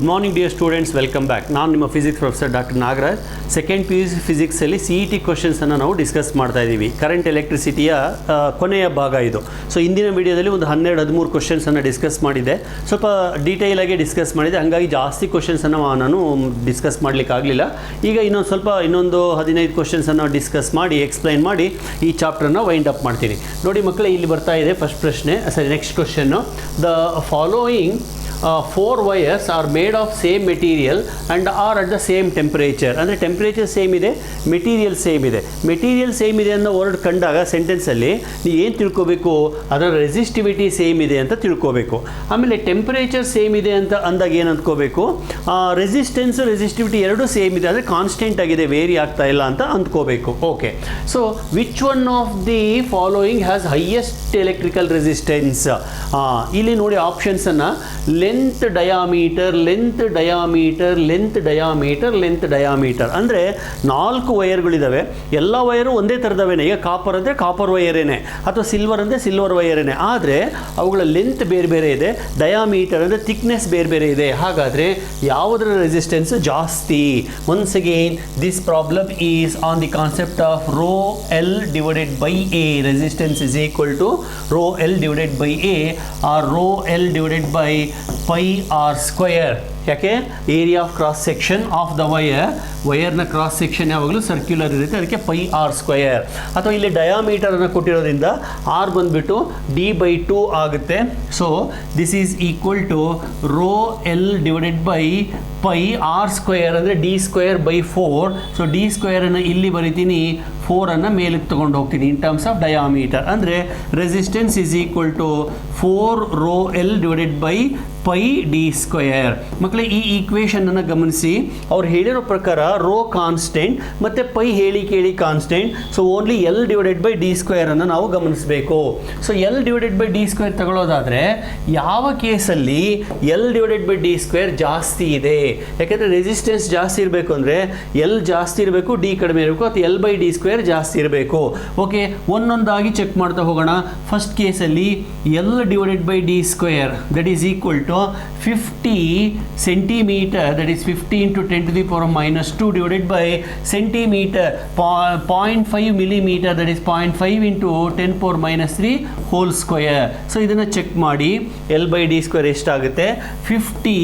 Good morning dear students, welcome back. ನಾನು ನಿಮ್ಮ physics professor doctor Nagaraj. Second P U C ಫಿಸಿಕ್ಸಲ್ಲಿ CET ಕ್ವಶನ್ಸನ್ನು ನಾವು ಡಿಸ್ಕಸ್ ಮಾಡ್ತಾ ಇದ್ದೀವಿ. ಕರೆಂಟ್ ಎಲೆಕ್ಟ್ರಿಸಿಟಿಯ ಕೊನೆಯ ಭಾಗ ಇದು. ಸೊ ಇಂದಿನ ವಿಡಿಯೋದಲ್ಲಿ ಒಂದು 12-13 ಕ್ವಶನ್ಸನ್ನು ಡಿಸ್ಕಸ್ ಮಾಡಿದ್ದೆ. ಸ್ವಲ್ಪ ಡೀಟೇಲಾಗಿ ಡಿಸ್ಕಸ್ ಮಾಡಿದೆ, ಹಾಗಾಗಿ ಜಾಸ್ತಿ ಕ್ವಶನ್ಸನ್ನು ನಾನು ಡಿಸ್ಕಸ್ ಮಾಡಲಿಕ್ಕಾಗಲಿಲ್ಲ. ಈಗ ಇನ್ನೊಂದು 15 ಕ್ವಶನ್ಸನ್ನು ಡಿಸ್ಕಸ್ ಮಾಡಿ ಎಕ್ಸ್ಪ್ಲೈನ್ ಮಾಡಿ ಈ ಚಾಪ್ಟರ್ನ ವೈಂಡ್ ಅಪ್ ಮಾಡ್ತೀನಿ. ನೋಡಿ ಮಕ್ಕಳೇ, ಇಲ್ಲಿ ಬರ್ತಾ ಇದೆ ಫಸ್ಟ್ ಪ್ರಶ್ನೆ. Next question, the following 4 wires are made of same material and are at the same temperature. ಅಂದರೆ ಟೆಂಪ್ರೇಚರ್ ಸೇಮ್ ಇದೆ, ಮೆಟೀರಿಯಲ್ ಸೇಮ್ ಇದೆ. ಮೆಟೀರಿಯಲ್ ಸೇಮ್ ಇದೆ ಅನ್ನೋ ವರ್ಡ್ ಕಂಡಾಗ ಸೆಂಟೆನ್ಸಲ್ಲಿ ನೀವು ಏನು ತಿಳ್ಕೋಬೇಕು, ಅದರ ರೆಸಿಸ್ಟಿವಿಟಿ ಸೇಮ್ ಇದೆ ಅಂತ ತಿಳ್ಕೋಬೇಕು. ಆಮೇಲೆ ಟೆಂಪ್ರೇಚರ್ ಸೇಮ್ ಇದೆ ಅಂತ ಅಂದಾಗ ಏನು ಅಂದ್ಕೋಬೇಕು, ರೆಸಿಸ್ಟಿವಿಟಿ ಎರಡೂ ಸೇಮ್ ಇದೆ, ಅಂದರೆ ಕಾನ್ಸ್ಟೆಂಟ್ ಆಗಿದೆ, ವೇರಿ ಆಗ್ತಾ ಇಲ್ಲ ಅಂತ ಅಂದ್ಕೋಬೇಕು. Okay, so which one of the following has highest electrical resistance? ಇಲ್ಲಿ ನೋಡಿ ಆಪ್ಷನ್ಸನ್ನು: length diameter, length diameter, length diameter, length diameter. ಅಂದರೆ 4 ವೈರ್ಗಳಿದ್ದಾವೆ, ಎಲ್ಲ ವೈರು ಒಂದೇ ಥರದವೇನೆ. ಈಗ ಕಾಪರ್ ಅಂದರೆ ಕಾಪರ್ ವೈರೇನೆ, ಅಥವಾ ಸಿಲ್ವರ್ ಅಂದರೆ ಸಿಲ್ವರ್ ವೈರೇನೆ, ಆದರೆ ಅವುಗಳ ಲೆಂತ್ ಬೇರೆ ಬೇರೆ ಇದೆ, ಡಯಾಮೀಟರ್ ಅಂದರೆ ಥಿಕ್ನೆಸ್ ಬೇರೆ ಬೇರೆ ಇದೆ. ಹಾಗಾದರೆ ಯಾವುದರ ರೆಸಿಸ್ಟೆನ್ಸ್ ಜಾಸ್ತಿ? Once again this problem is on the concept of rho L divided by A. Resistance is equal to rho L divided by A or rho L divided by pi r square. ಯಾಕೆ? Area of cross section of the ವೈರ್ನ cross section ಯಾವಾಗಲೂ circular ಇರುತ್ತೆ, ಅದಕ್ಕೆ πr². ಅಥವಾ ಇಲ್ಲಿ ಡಯಾಮೀಟರನ್ನು ಕೊಟ್ಟಿರೋದ್ರಿಂದ r ಬಂದುಬಿಟ್ಟು d/2 ಆಗುತ್ತೆ. So this is equal to rho L divided by πr² ಅಂದರೆ d²/4. ಸೊ d² ಇಲ್ಲಿ ಬರಿತೀನಿ, 4 ಮೇಲಕ್ಕೆ ತೊಗೊಂಡು ಹೋಗ್ತೀನಿ ಇನ್ ಟರ್ಮ್ಸ್ ಆಫ್ ಡಯಾಮೀಟರ್. ಅಂದರೆ resistance is equal to 4 rho L divided by πd². ಮಕ್ಕಳೇ, ಈ ಈಕ್ವೇಷನನ್ನು ಗಮನಿಸಿ. ಅವ್ರು ಹೇಳಿರೋ ಪ್ರಕಾರ ರೋ ಕಾನ್ಸ್ಟೆಂಟ್ ಮತ್ತು ಪೈ ಹೇಳಿ ಕೇಳಿ constant. So only L divided by d² ನಾವು ಗಮನಿಸಬೇಕು. So L divided by d² ತಗೊಳ್ಳೋದಾದರೆ ಯಾವ ಕೇಸಲ್ಲಿ ಎಲ್ ಡಿವೈಡೆಡ್ ಬೈ d² ಜಾಸ್ತಿ ಇದೆ? ಯಾಕೆಂದರೆ ರೆಸಿಸ್ಟೆನ್ಸ್ ಜಾಸ್ತಿ ಇರಬೇಕು ಅಂದರೆ ಎಲ್ ಜಾಸ್ತಿ ಇರಬೇಕು, ಡಿ ಕಡಿಮೆ ಇರಬೇಕು, ಅಥವಾ ಎಲ್ ಬೈ d² ಜಾಸ್ತಿ ಇರಬೇಕು. ಓಕೆ, ಒಂದೊಂದಾಗಿ ಚೆಕ್ ಮಾಡ್ತಾ ಹೋಗೋಣ. ಫಸ್ಟ್ ಕೇಸಲ್ಲಿ L divided by d² that is equal to 50 centimeter, that is 50 into 10 to the power of -2 divided by centimeter, 0.5 millimeter, that is 0.5 into 10 power -3 whole square. So ಇದನ್ನು check ಮಾಡಿ. L by d² ಎಷ್ಟಾಗುತ್ತೆ? 50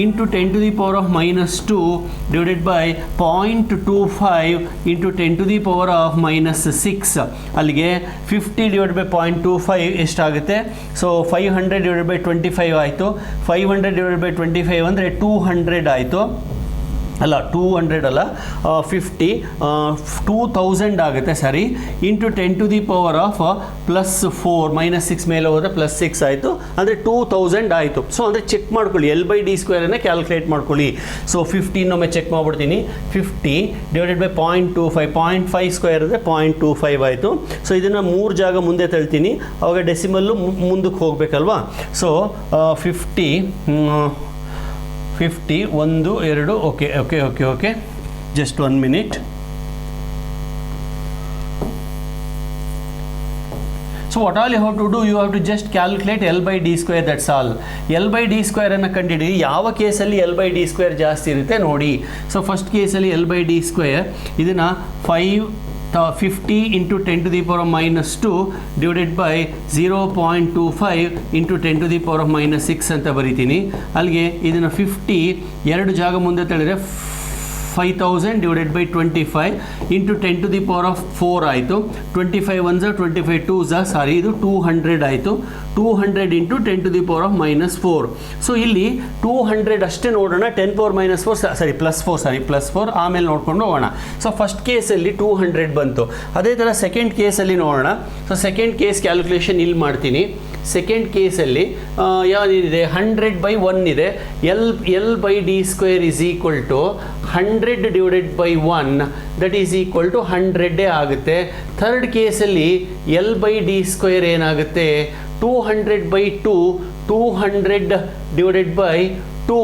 into 10 to the power of -2 divided by 0.25 into 10 to the power of -6. ಅಲ್ಲಿಗೆ 50 divided by 0.25 ಎಷ್ಟಾಗುತ್ತೆ? So 500 divided by 25 ಆಯಿತು. 500 divided by 25 ಅಂದರೆ 200 ಆಯಿತು. ಅಲ್ಲ, 200 ಅಲ್ಲ, 50 2000 ಆಗುತ್ತೆ, ಸರಿ. Into 10 to the power of +4 -6 ಮೇಲೆ ಹೋದರೆ +6 ಆಯಿತು, ಅಂದರೆ 2000 ಆಯಿತು. ಸೊ ಅಂದರೆ ಚೆಕ್ ಮಾಡ್ಕೊಳ್ಳಿ, L by d² ಕ್ಯಾಲ್ಕುಲೇಟ್ ಮಾಡ್ಕೊಳ್ಳಿ. ಸೊ 15 ಒಮ್ಮೆ ಚೆಕ್ ಮಾಡಿಬಿಡ್ತೀನಿ. 50 divided by 0.25, 0.5² ಅಂದರೆ 0.25 ಆಯಿತು. ಸೊ ಇದನ್ನು 3 ಜಾಗ ಮುಂದೆ ತಳ್ತೀನಿ, ಅವಾಗ ಡೆಸಿಮಲ್ಲು ಮುಂದಕ್ಕೆ ಹೋಗಬೇಕಲ್ವಾ. So 50 1 2 okay, just 1 minute. So what all you have to do, you have to just calculate L by d², that's all. L by d² ಅನ್ನು ಕಂಡುಹಿಡಿ. ಯಾವ ಕೇಸಲ್ಲಿ L by d² ಜಾಸ್ತಿ ಇರುತ್ತೆ ನೋಡಿ. ಸೊ ಫಸ್ಟ್ ಕೇಸಲ್ಲಿ L by d² ಇದನ್ನು 50 into 10 to the power of -2 divided by 0.25 into 10 to the power of -6 ಅಂತ ಬರಿತೀನಿ. ಅಲ್ಲಿಗೆ ಇದನ್ನು 50 ಎರಡು ಜಾಗ ಮುಂದೆ ತಳಿದ್ರೆ 5000 divided by 25 into 10 to the power of 4 ಆಯಿತು. 25 1s 25 2s, ಸಾರಿ, ಇದು 200 ಆಯಿತು. 200 into 10 to the power of -4. So ಇಲ್ಲಿ 200 ಅಷ್ಟೇ ನೋಡೋಣ. 10 power -4, ಸಾರಿ +4, ಆಮೇಲೆ ನೋಡ್ಕೊಂಡು ಹೋಗೋಣ. ಸೊ ಫಸ್ಟ್ ಕೇಸಲ್ಲಿ 200 ಬಂತು. ಅದೇ ಥರ ಸೆಕೆಂಡ್ ಕೇಸಲ್ಲಿ ನೋಡೋಣ. ಸೊ ಸೆಕೆಂಡ್ ಕೇಸ್ ಕ್ಯಾಲ್ಕುಲೇಷನ್ ಇಲ್ಲಿ ಮಾಡ್ತೀನಿ. ಸೆಕೆಂಡ್ ಕೇಸಲ್ಲಿ ಯಾವುದಿದೆ? 100/1 ಇದೆ. L by d² is equal to 100 divided by 1, that is equal to 100 ಆಗುತ್ತೆ. ಥರ್ಡ್ ಕೇಸಲ್ಲಿ ಎಲ್ ಬೈ d² ಏನಾಗುತ್ತೆ? 200/2, 200 divided by 2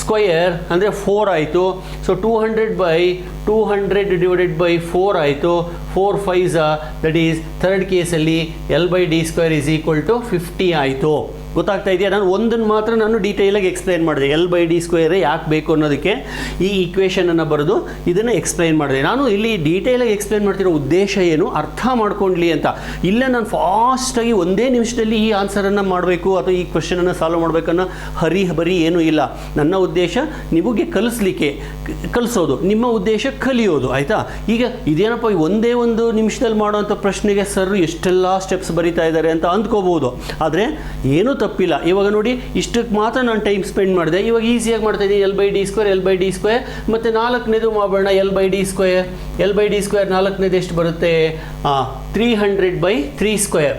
ಸ್ಕ್ವಯರ್ ಅಂದರೆ 4 ಆಯಿತು. ಸೊ 200/200 divided by 4 ಆಯಿತು. 4 5s, ದಟ್ ಈಸ್ ಥರ್ಡ್ ಕೇಸಲ್ಲಿ L by d² is equal to 50 ಆಯಿತು. ಗೊತ್ತಾಗ್ತಾ ಇದೆಯಾ? ನಾನು ಒಂದನ್ನು ಮಾತ್ರ ನಾನು ಡೀಟೇಲಾಗಿ ಎಕ್ಸ್ಪ್ಲೈನ್ ಮಾಡಿದೆ. L/d² ಯಾಕೆ ಬೇಕು ಅನ್ನೋದಕ್ಕೆ ಈ ಈಕ್ವೇಷನನ್ನು ಬರೆದು ಇದನ್ನು ಎಕ್ಸ್ಪ್ಲೈನ್ ಮಾಡಿದೆ. ನಾನು ಇಲ್ಲಿ ಡೀಟೇಲಾಗಿ ಎಕ್ಸ್ಪ್ಲೈನ್ ಮಾಡ್ತಿರೋ ಉದ್ದೇಶ ಏನು, ಅರ್ಥ ಮಾಡ್ಕೊಳ್ಳಿ ಅಂತ. ಇಲ್ಲೇ ನಾನು ಫಾಸ್ಟಾಗಿ ಒಂದೇ ನಿಮಿಷದಲ್ಲಿ ಈ ಆನ್ಸರನ್ನು ಮಾಡಬೇಕು ಅಥವಾ ಈ ಕ್ವೆಶನನ್ನು ಸಾಲ್ವ್ ಮಾಡಬೇಕನ್ನೋ ಬರೀ ಏನೂ ಇಲ್ಲ. ನನ್ನ ಉದ್ದೇಶ ನಿಮಗೆ ಕಲಿಸೋದು, ನಿಮ್ಮ ಉದ್ದೇಶ ಕಲಿಯೋದು, ಆಯಿತಾ? ಈಗ ಇದೇನಪ್ಪ ಒಂದೇ ಒಂದು ನಿಮಿಷದಲ್ಲಿ ಮಾಡೋವಂಥ ಪ್ರಶ್ನೆಗೆ ಸರ್ ಎಷ್ಟೆಲ್ಲ ಸ್ಟೆಪ್ಸ್ ಬರೀತಾ ಇದ್ದಾರೆ ಅಂತ ಅಂದ್ಕೋಬೋದು. ಆದರೆ ಏನೂ ತಪ್ಪಿಲ್ಲ. ಇವಾಗ ನೋಡಿ, ಇಷ್ಟಕ್ಕೆ ಮಾತ್ರ ನಾನು ಟೈಮ್ ಸ್ಪೆಂಡ್ ಮಾಡಿದೆ. ಇವಾಗ ಈಸಿಯಾಗಿ ಮಾಡ್ತಾ ಇದ್ದೀನಿ. L/d² ಮತ್ತು 4ನೇದು ಮಾಡೋಣ. L/d² 4ನೇದು ಎಷ್ಟು ಬರುತ್ತೆ? 300/3².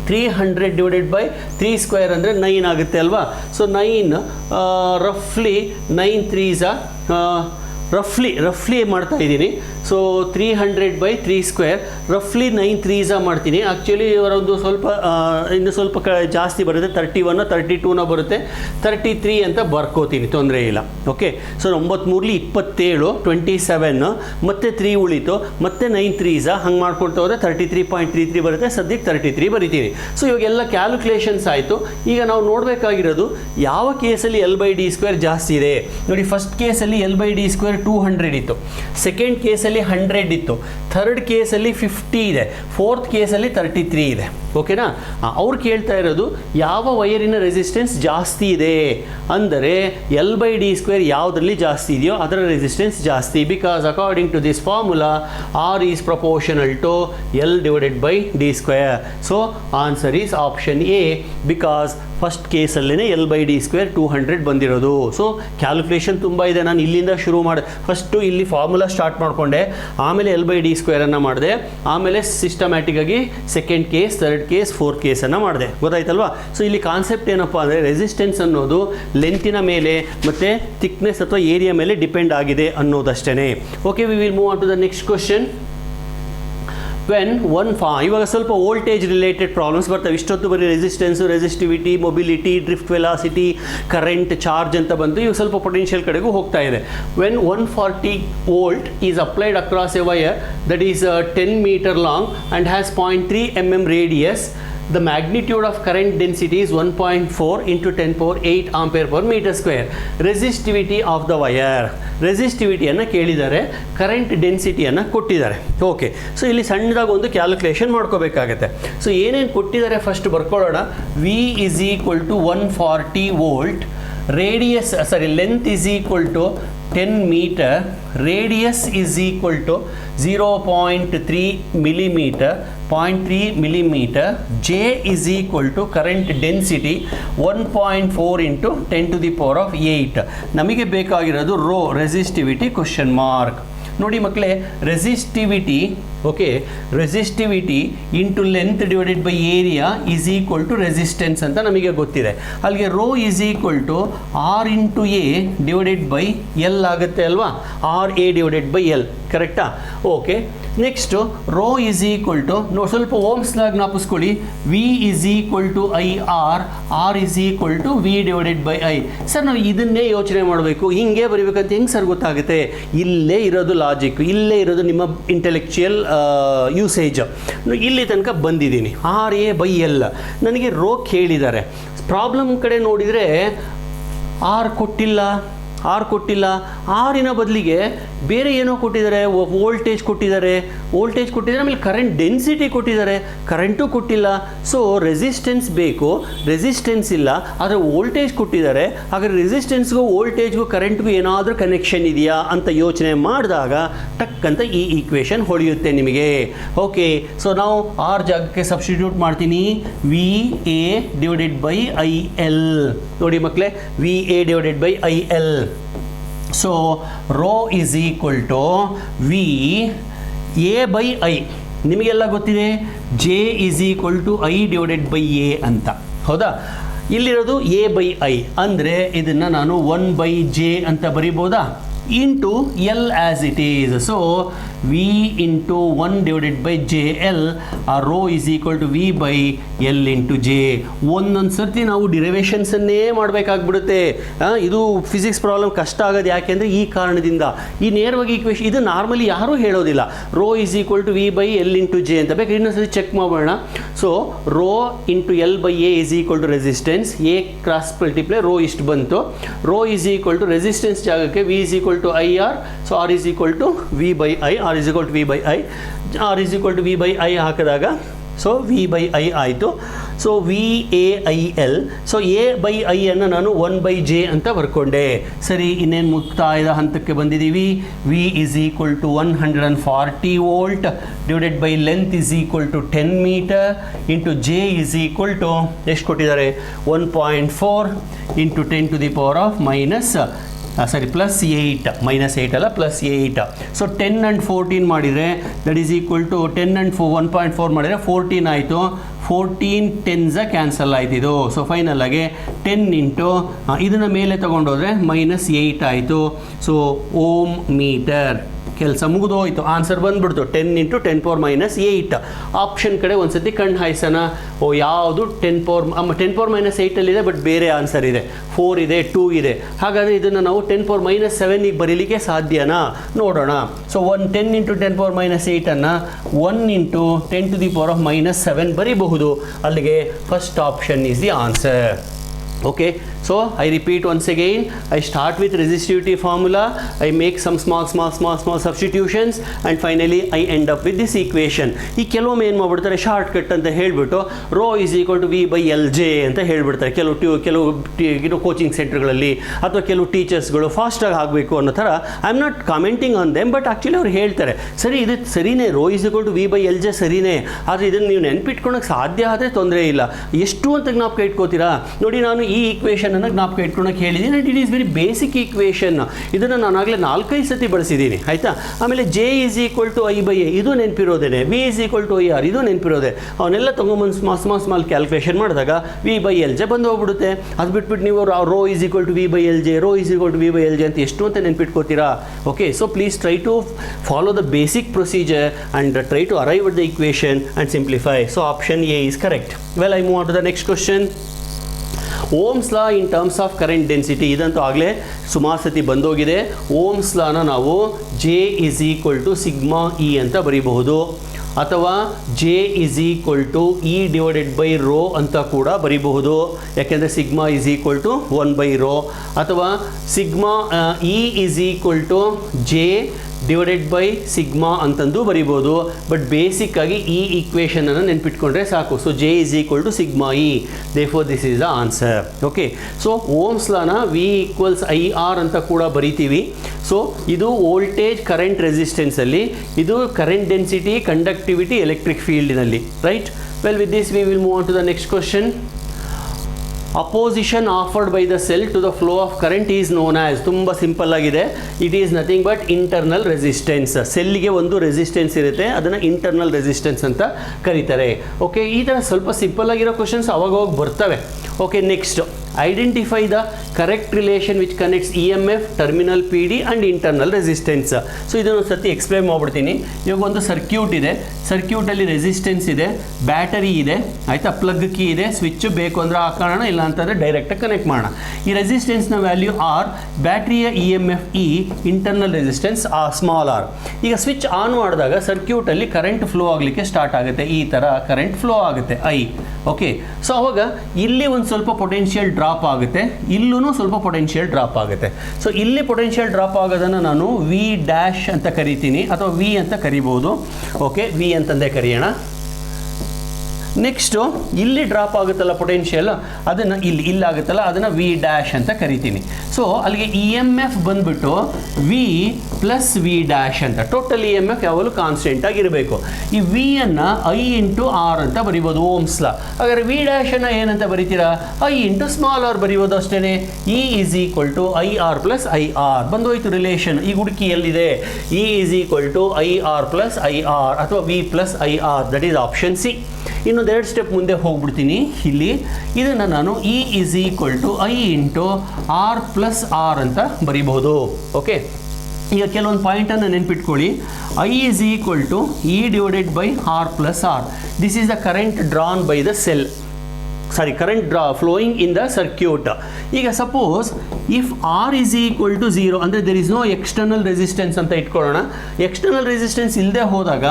300 / 3² ಅಂದರೆ 9 ಆಗುತ್ತೆ ಅಲ್ವಾ? ಸೊ 9 ರಫ್ಲಿ 9 3s ರಫ್ಲಿ ಮಾಡ್ತಾ ಇದ್ದೀನಿ. ಸೊ 300/3² ರಫ್ಲಿ 9 3s ಮಾಡ್ತೀನಿ. ಆ್ಯಕ್ಚುಲಿ ಒಂದು ಸ್ವಲ್ಪ ಇನ್ನು ಸ್ವಲ್ಪ ಜಾಸ್ತಿ ಬರುತ್ತೆ. 31 32 ಬರುತ್ತೆ. 33 ಅಂತ ಬರ್ಕೋತೀನಿ, ತೊಂದರೆ ಇಲ್ಲ. ಓಕೆ, ಸೊ 93 27 27 ಮತ್ತೆ 3 ಉಳಿತು, ಮತ್ತೆ 9 3s ಹಂಗೆ ಮಾಡ್ಕೊಳ್ತಾ ಹೋದರೆ 33.33 ಬರುತ್ತೆ. ಸದ್ಯಕ್ಕೆ 33 ಬರಿತೀನಿ. ಸೊ ಇವಾಗೆಲ್ಲ ಕ್ಯಾಲ್ಕುಲೇಷನ್ಸ್ ಆಯಿತು. ಈಗ ನಾವು ನೋಡಬೇಕಾಗಿರೋದು ಯಾವ ಕೇಸಲ್ಲಿ L/d² ಜಾಸ್ತಿ ಇದೆ. ನೋಡಿ, ಫಸ್ಟ್ ಕೇಸಲ್ಲಿ L/d² 200 ಇತ್ತು, ಸೆಕೆಂಡ್ ಕೇಸಲ್ಲಿ 100 ಇತ್ತು, ಥರ್ಡ್ ಕೇಸಲ್ಲಿ 50 ಇದೆ, ಫೋರ್ತ್ ಕೇಸಲ್ಲಿ 33 ಇದೆ. ಓಕೆನಾ? ಅವ್ರು ಕೇಳ್ತಾ ಇರೋದು ಯಾವ ವೈರಿನ ರೆಸಿಸ್ಟೆನ್ಸ್ ಜಾಸ್ತಿ ಇದೆ ಅಂದರೆ L/d² ಯಾವುದರಲ್ಲಿ ಜಾಸ್ತಿ ಇದೆಯೋ ಅದರ ರೆಸಿಸ್ಟೆನ್ಸ್ ಜಾಸ್ತಿ. Because according to this formula R is proportional to L/d². So answer is option A, because first ಕೇಸಲ್ಲೇ L/d² 200 ಬಂದಿರೋದು. ಸೊ ಕ್ಯಾಲ್ಕುಲೇಷನ್ ತುಂಬ ಇದೆ. ನಾನು ಇಲ್ಲಿಂದ ಶುರು ಮಾಡಿ ಫಸ್ಟು ಇಲ್ಲಿ ಫಾರ್ಮುಲಾ ಸ್ಟಾರ್ಟ್ ಮಾಡಿಕೊಂಡೆ, ಆಮೇಲೆ L/d² ಮಾಡಿದೆ, ಆಮೇಲೆ ಸಿಸ್ಟಮ್ಯಾಟಿಕ್ಕಾಗಿ second case, third case, fourth ಕೇಸನ್ನು ಮಾಡಿದೆ. ಗೊತ್ತಾಯ್ತಲ್ವಾ? ಸೊ ಇಲ್ಲಿ ಕಾನ್ಸೆಪ್ಟ್ ಏನಪ್ಪ ಅಂದರೆ ರೆಸಿಸ್ಟೆನ್ಸ್ ಅನ್ನೋದು ಲೆಂತಿನ ಮೇಲೆ ಮತ್ತು ಥಿಕ್ನೆಸ್ ಅಥವಾ ಏರಿಯಾ ಮೇಲೆ ಡಿಪೆಂಡ್ ಆಗಿದೆ ಅನ್ನೋದಷ್ಟೇ. Okay, we will move on to the next question. ಇವಾಗ ಸ್ವಲ್ಪ ವೋಲ್ಟೇಜ್ ರಿಲೇಟೆಡ್ ಪ್ರಾಬ್ಲಮ್ಸ್ ಬರ್ತವೆ. ಇಷ್ಟೊತ್ತು ಬರೀ resistance, resistivity, mobility, drift velocity, current, charge ಅಂತ ಬಂತು. ಇವಾಗ ಸ್ವಲ್ಪ ಪೊಟೆನ್ಷಿಯಲ್ ಕಡೆಗೂ ಹೋಗ್ತಾ ಇದೆ. When 140 volt is applied across a wire that is 10 meter long and has 0.3 mm radius, the magnitude of current density is 1.4 into 10⁸ ampere per meter square. Resistivity of the wire, ರೆಸಿಸ್ಟಿವಿಟಿಯನ್ನು ಕೇಳಿದ್ದಾರೆ, current ಡೆನ್ಸಿಟಿಯನ್ನು ಕೊಟ್ಟಿದ್ದಾರೆ. Okay, so ಇಲ್ಲಿ ಸಣ್ಣದಾಗಿ ಒಂದು calculation ಮಾಡ್ಕೋಬೇಕಾಗತ್ತೆ. So ಏನೇನು ಕೊಟ್ಟಿದ್ದಾರೆ first ಬರ್ಕೊಳ್ಳೋಣ. V is equal to 140 volt, length is equal to 10 meter, radius is equal to 0.3 millimeter, 0.3 millimeter, J is equal to current density 1.4 into 10⁸. ನಮಗೆ ಬೇಕಾಗಿರೋದು ರೋ, ರೆಸಿಸ್ಟಿವಿಟಿ ಕ್ವಶನ್ ಮಾರ್ಕ್. ನೋಡಿ ಮಕ್ಕಳೇ, resistivity, okay, resistivity into length divided by area is equal to resistance ಅಂತ ನಮಗೆ ಗೊತ್ತಿದೆ. ಅಲ್ಲಿಗೆ rho is equal to R into A divided by L ಆಗುತ್ತೆ ಅಲ್ವಾ? RA/L, ಕರೆಕ್ಟಾ? Okay, next rho is equal to, ಸ್ವಲ್ಪ ಓಮ್ಸ್ ಲಾಗ್ ಜ್ಞಾಪಿಸ್ಕೊಳ್ಳಿ. V is equal to IR, R is equal to V/I. Sir ನಾವು ಇದನ್ನೇ ಯೋಚನೆ ಮಾಡಬೇಕು, ಹಿಂಗೆ ಬರೀಬೇಕಂತ ಹೆಂಗೆ ಸರ್ ಗೊತ್ತಾಗುತ್ತೆ? ಇಲ್ಲೇ ಇರೋದು ಲಾಜಿಕ್, ಇಲ್ಲೇ ಇರೋದು ನಿಮ್ಮ ಇಂಟೆಲೆಕ್ಚುಯಲ್ ಯೂಸೇಜ್. ಇಲ್ಲಿ ತನಕ ಬಂದಿದ್ದೀನಿ. RA/L ನನಗೆ ರೋ ಕೇಳಿದ್ದಾರೆ. ಪ್ರಾಬ್ಲಮ್ ಕಡೆ ನೋಡಿದರೆ ಆರ್ ಕೊಟ್ಟಿಲ್ಲ, ಆರಿನ ಬದಲಿಗೆ ಬೇರೆ ಏನೋ ಕೊಟ್ಟಿದ್ದಾರೆ, ವೋಲ್ಟೇಜ್ ಕೊಟ್ಟಿದ್ದಾರೆ, ಆಮೇಲೆ ಕರೆಂಟ್ ಡೆನ್ಸಿಟಿ ಕೊಟ್ಟಿದ್ದಾರೆ, ಕರೆಂಟು ಕೊಟ್ಟಿಲ್ಲ. ಸೊ ರೆಸಿಸ್ಟೆನ್ಸ್ ಬೇಕು, ರೆಸಿಸ್ಟೆನ್ಸ್ ಇಲ್ಲ, ಆದರೆ ವೋಲ್ಟೇಜ್ ಕೊಟ್ಟಿದ್ದಾರೆ. ಹಾಗಾದರೆ ರೆಸಿಸ್ಟೆನ್ಸ್ಗೂ ವೋಲ್ಟೇಜ್ಗೂ ಕರೆಂಟ್ಗೂ ಏನಾದರೂ ಕನೆಕ್ಷನ್ ಇದೆಯಾ ಅಂತ ಯೋಚನೆ ಮಾಡಿದಾಗ ಟಕ್ ಅಂತ ಈ ಈಕ್ವೇಷನ್ ಹೊಳೆಯುತ್ತೆ ನಿಮಗೆ. ಓಕೆ, ಸೊ ನಾವು ಆರ್ ಜಾಗಕ್ಕೆ ಸಬ್ಸ್ಟಿಟ್ಯೂಟ್ ಮಾಡ್ತೀನಿ. VA/IL. ನೋಡಿ ಮಕ್ಕಳೇ, VA/IL. So rho is equal to VA/I. ನಿಮಗೆಲ್ಲ ಗೊತ್ತಿದೆ J is equal to I/A ಅಂತ, ಹೌದಾ? ಇಲ್ಲಿರೋದು A/I ಅಂದರೆ ಇದನ್ನು ನಾನು 1/J ಅಂತ ಬರಿಬೋದಾ? into L as it is. So V into 1 divided by JL, rho is equal to V by L into J. ಒಂದೊಂದು ಸರ್ತಿ ನಾವು ಡಿರೈವೇಷನ್ಸನ್ನೇ ಮಾಡಬೇಕಾಗ್ಬಿಡುತ್ತೆ. ಇದು ಫಿಸಿಕ್ಸ್ ಪ್ರಾಬ್ಲಮ್ ಕಷ್ಟ ಆಗೋದು ಯಾಕೆಂದರೆ ಈ ಕಾರಣದಿಂದ. ಈ ನೇರವಾಗಿ ಈಕ್ವೇಷನ್ ಇದು ನಾರ್ಮಲಿ ಯಾರೂ ಹೇಳೋದಿಲ್ಲ. Rho is equal to V by L into J ಅಂತ ಬೇಕಾದ್ರೆ ಇನ್ನೊಂದ್ಸತಿ ಚೆಕ್ ಮಾಡೋಣ. So rho into L by A is equal to resistance, A cross multiply rho ಇಷ್ಟು ಬಂತು. Rho is equal to resistance ಜಾಗಕ್ಕೆ V is equal to I R, so R is equal to V by I, R is equal to V by I, R is equal to V by I ಹಾಕಿದಾಗ so we by I ಆಯಿತು. So we A I L, so A by I ಅನ್ನು ನಾನು 1 by J ಅಂತ ಬರ್ಕೊಂಡೆ. ಸರಿ, ಇನ್ನೇನು ಮುಕ್ತಾಯದ ಹಂತಕ್ಕೆ ಬಂದಿದ್ದೀವಿ. V is equal to 140 volt divided by length is equal to 10 metre into J is equal to ಎಷ್ಟು ಕೊಟ್ಟಿದ್ದಾರೆ, 1.4 into 10 to the power of minus plus 8, minus 8 ಅಲ್ಲ ಪ್ಲಸ್ 8. ಸೊ 10 and 14 ಮಾಡಿದರೆ that is equal to 10 and 1.4 ಮಾಡಿದರೆ 14 ಆಯಿತು. 14 10s cancel ಆಯ್ತು ಇದು. So final ಆಗಿ 10 into ಇದನ್ನು ಮೇಲೆ ತೊಗೊಂಡೋದ್ರೆ ಮೈನಸ್ 8 ಆಯಿತು. So ohm metre. ಕೆಲಸ ಮುಗಿದೋಯ್ತು, ಆನ್ಸರ್ ಬಂದ್ಬಿಡ್ತು 10 ಇಂಟು 10 ಪವರ್ ಮೈನಸ್ 8. ಆಪ್ಷನ್ ಕಡೆ ಒಂದ್ಸತಿ ಕಣ್ಣು ಹಾಯಿಸೋಣ. ಯಾವುದು 10 ಪವರ್ ಮೈನಸ್ 8ಅಲ್ಲಿದೆ, ಬಟ್ ಬೇರೆ ಆನ್ಸರ್ ಇದೆ, 4 ಇದೆ, 2 ಇದೆ. ಹಾಗಾದರೆ ಇದನ್ನು ನಾವು 10 ಪವರ್ ಮೈನಸ್ 7ಗೆ ಬರೀಲಿಕ್ಕೆ ಸಾಧ್ಯನಾ ನೋಡೋಣ. ಸೊ 10 ಇಂಟು 10 ಪವರ್ ಮೈನಸ್ 8ಅನ್ನು 1 into 10 to the power of minus 7 ಬರೀಬಹುದು. ಅಲ್ಲಿಗೆ first option is the answer. Okay, so I repeat once again, I start with resistivity formula, I make some small substitutions, and finally I end up with this equation. ಈ ಕೆಲವೊಮ್ಮೆ ಏನು ಮಾಡ್ಬಿಡ್ತಾರೆ, short cut ಅಂತ ಹೇಳಿಬಿಟ್ಟು rho is equal to V by L J ಅಂತ ಹೇಳಿಬಿಡ್ತಾರೆ. ಕೆಲವು coaching ಸೆಂಟರ್ಗಳಲ್ಲಿ ಅಥವಾ ಕೆಲವು ಟೀಚರ್ಸ್ಗಳು ಫಾಸ್ಟಾಗಿ ಆಗಬೇಕು ಅನ್ನೋ ಥರ. I am not commenting on them, but actually ಅವ್ರು ಹೇಳ್ತಾರೆ ಸರಿ ಇದು ಸರಿನೇ, rho is equal to V by L J ಸರಿನೇ, ಆದರೆ ಇದನ್ನು ನೀವು ನೆನ್ಪಿಟ್ಕೊಳಕ್ಕೆ ಸಾಧ್ಯ ಆದರೆ ತೊಂದರೆ ಇಲ್ಲ. ಎಷ್ಟು ಅಂತ ಜ್ಞಾಪಕ ಇಟ್ಕೋತೀರಾ ನೋಡಿ. ನಾನು ಈ ಈಕ್ವೇಷನನ್ನು ಜ್ಞಾಪಕ ಇಟ್ಕೊಳಕ್ಕೆ ಹೇಳಿದ್ದೀನಿ. And it is very basic equation. ಇದನ್ನು ನಾನು ಆಗಲೇ 4-5 ಸತಿ ಬಳಸಿದ್ದೀನಿ, ಆಯಿತಾ. ಆಮೇಲೆ J is equal to I by A ಇದು ನೆನಪಿರೋದೇನೆ, V is equal to I R ಇದು ನೆನಪಿರೋದೆ. ಅವನ್ನೆಲ್ಲ ತೊಗೊಂಬಂದು ಸ್ಮಾಲ್ ಕ್ಯಾಲ್ಕುಲೇಷನ್ ಮಾಡಿದಾಗ ವಿ ಬೈ ಎಲ್ ಜೆ ಬಂದು ಹೋಗ್ಬಿಡುತ್ತೆ. ಅದು ಬಿಟ್ಬಿಟ್ಟು ನೀವು rho is equal to V by L J, rho is equal to V by L J ಅಂತ ಎಷ್ಟು ಅಂತ ನೆನಪಿಟ್ಕೋತೀರಾ. Okay, so please try to follow the basic procedure and try to arrive at the equation and simplify. So option A is correct. Well, I move on to the next question. Ohm's law in terms of current density, ಇದಂತೂ ಆಗಲೇ ಸುಮಾರು ಸತಿ ಬಂದೋಗಿದೆ. Ohm's ಲಾನ ನಾವು J is equal to sigma E ಅಂತ ಬರೀಬಹುದು, ಅಥವಾ J is equal to E divided by rho ಅಂತ ಕೂಡ ಬರೀಬಹುದು, ಯಾಕೆಂದರೆ sigma is equal to 1 by rho, ಅಥವಾ sigma E is equal to J divided by sigma ಅಂತಂದು ಬರೀಬೋದು. ಬಟ್ ಬೇಸಿಕ್ಕಾಗಿ ಈ ಈಕ್ವೇಷನನ್ನು ನೆನ್ಪಿಟ್ಕೊಂಡ್ರೆ ಸಾಕು. So J is equal to sigma E, therefore this is the answer. Okay, so Ohm's ಲಾನ V equals I R ಅಂತ ಕೂಡ ಬರಿತೀವಿ. ಸೊ ಇದು ವೋಲ್ಟೇಜ್ ಕರೆಂಟ್ ರೆಸಿಸ್ಟೆನ್ಸಲ್ಲಿ, ಇದು ಕರೆಂಟ್ ಡೆನ್ಸಿಟಿ, ಕಂಡಕ್ಟಿವಿಟಿ, ಎಲೆಕ್ಟ್ರಿಕ್ ಫೀಲ್ಡಿನಲ್ಲಿ, right. Well, with this we will move on to the next question. Opposition offered by the cell to the flow of current is known as, ತುಂಬ simple ಆಗಿದೆ. It is nothing but internal resistance. ಸೆಲ್ಗೆ ಒಂದು resistance ಇರುತ್ತೆ, ಅದನ್ನು internal resistance ಅಂತ ಕರೀತಾರೆ. Okay, ಈ ಥರ ಸ್ವಲ್ಪ ಸಿಂಪಲ್ ಆಗಿರೋ ಕ್ವಶನ್ಸ್ ಅವಾಗವಾಗ ಬರ್ತವೆ. Okay, next identify the correct relation which connects E M F, terminal P D and internal resistance. So ಇದನ್ನು ಸತಿ ಎಕ್ಸ್ಪ್ಲೈನ್ ಮಾಡ್ಬಿಡ್ತೀನಿ. ಇವಾಗ ಒಂದು ಸರ್ಕ್ಯೂಟ್ ಇದೆ, ಸರ್ಕ್ಯೂಟಲ್ಲಿ ರೆಸಿಸ್ಟೆನ್ಸ್ ಇದೆ, ಬ್ಯಾಟರಿ ಇದೆ, ಆಯಿತಾ, ಪ್ಲಗ್ ಕೀ ಇದೆ, ಸ್ವಿಚ್ ಬೇಕು ಅಂದರೆ ಹಾಕೋಣ, ಇಲ್ಲ ಅಂತಂದರೆ ಡೈರೆಕ್ಟಾಗಿ ಕನೆಕ್ಟ್ ಮಾಡೋಣ. ಈ ರೆಸಿಸ್ಟೆನ್ಸ್ನ ವ್ಯಾಲ್ಯೂ ಆರ್, ಬ್ಯಾಟ್ರಿಯ E M F E, internal resistance small R. ಈಗ ಸ್ವಿಚ್ ಆನ್ ಮಾಡಿದಾಗ ಸರ್ಕ್ಯೂಟಲ್ಲಿ ಕರೆಂಟ್ ಫ್ಲೋ ಆಗಲಿಕ್ಕೆ ಸ್ಟಾರ್ಟ್ ಆಗುತ್ತೆ, ಈ ಥರ ಕರೆಂಟ್ ಫ್ಲೋ ಆಗುತ್ತೆ ಐ. ಓಕೆ, ಸೊ ಅವಾಗ ಇಲ್ಲಿ ಒಂದು ಸ್ವಲ್ಪ ಪೊಟೆನ್ಷಿಯಲ್ ಡ್ರಾಪ್ ಆಗುತ್ತೆ, ಇಲ್ಲೂ ಸ್ವಲ್ಪ ಪೊಟೆನ್ಷಿಯಲ್ ಡ್ರಾಪ್ ಆಗುತ್ತೆ. ಸೊ ಇಲ್ಲಿ ಪೊಟೆನ್ಷಿಯಲ್ ಡ್ರಾಪ್ ಆಗೋದನ್ನು ನಾನು ವಿ ಡ್ಯಾಶ್ ಅಂತ ಕರಿತೀನಿ, ಅಥವಾ ವಿ ಅಂತ ಕರಿಬೋದು. ಓಕೆ, ವಿ ಅಂತಂದೇ ಕರೆಯೋಣ. ನೆಕ್ಸ್ಟು ಇಲ್ಲಿ ಡ್ರಾಪ್ ಆಗುತ್ತಲ್ಲ ಪೊಟೆನ್ಷಿಯಲ್, ಅದನ್ನು ಇಲ್ಲಾಗುತ್ತಲ್ಲ ಅದನ್ನು ವಿ ಡ್ಯಾಶ್ ಅಂತ ಕರಿತೀನಿ. ಸೊ ಅಲ್ಲಿಗೆ ಇ ಎಮ್ ಎಫ್ ಬಂದುಬಿಟ್ಟು ವಿ ಪ್ಲಸ್ ವಿ ಡ್ಯಾಶ್ ಅಂತ, ಟೋಟಲ್ ಇ ಎಮ್ ಎಫ್ ಯಾವಾಗಲೂ ಕಾನ್ಸ್ಟೆಂಟ್ ಆಗಿರಬೇಕು. ಈ ವಿ ಅನ್ನು ಐ ಇಂಟು ಆರ್ ಅಂತ ಬರಿಬೋದು, ಓಮ್ಸ್ ಲಾ. ಹಾಗಾದರೆ ವಿ ಡ್ಯಾಶನ್ನು ಏನಂತ ಬರಿತೀರಾ, ಐ ಇಂಟು ಸ್ಮಾಲ್ ಆರ್ ಬರಿಬೋದು ಅಷ್ಟೇ. E is equal to I R plus I R, ಬಂದೋಯ್ತು ರಿಲೇಷನ್. ಈ ಹುಡುಕಿ ಎಲ್ಲಿದೆ, E is equal to I R plus I R, ಅಥವಾ V plus I R, that is option C. ಇನ್ನೊಂದು 2 step ಮುಂದೆ ಹೋಗ್ಬಿಡ್ತೀನಿ. ಇಲ್ಲಿ ಇದನ್ನು ನಾನು E is equal to I into R plus R ಅಂತ ಬರೀಬಹುದು. ಓಕೆ, ಈಗ ಕೆಲವೊಂದು ಪಾಯಿಂಟನ್ನು ನೆನ್ಪಿಟ್ಕೊಳ್ಳಿ. I is equal to E divided by R plus R. This is the current drawn by the cell. current flowing in the circuit. ಈಗ suppose if R is equal to 0 ಅಂದರೆ there is no external resistance ಅಂತ ಇಟ್ಕೊಳ್ಳೋಣ. external resistance ಇಲ್ಲದೆ ಹೋದಾಗ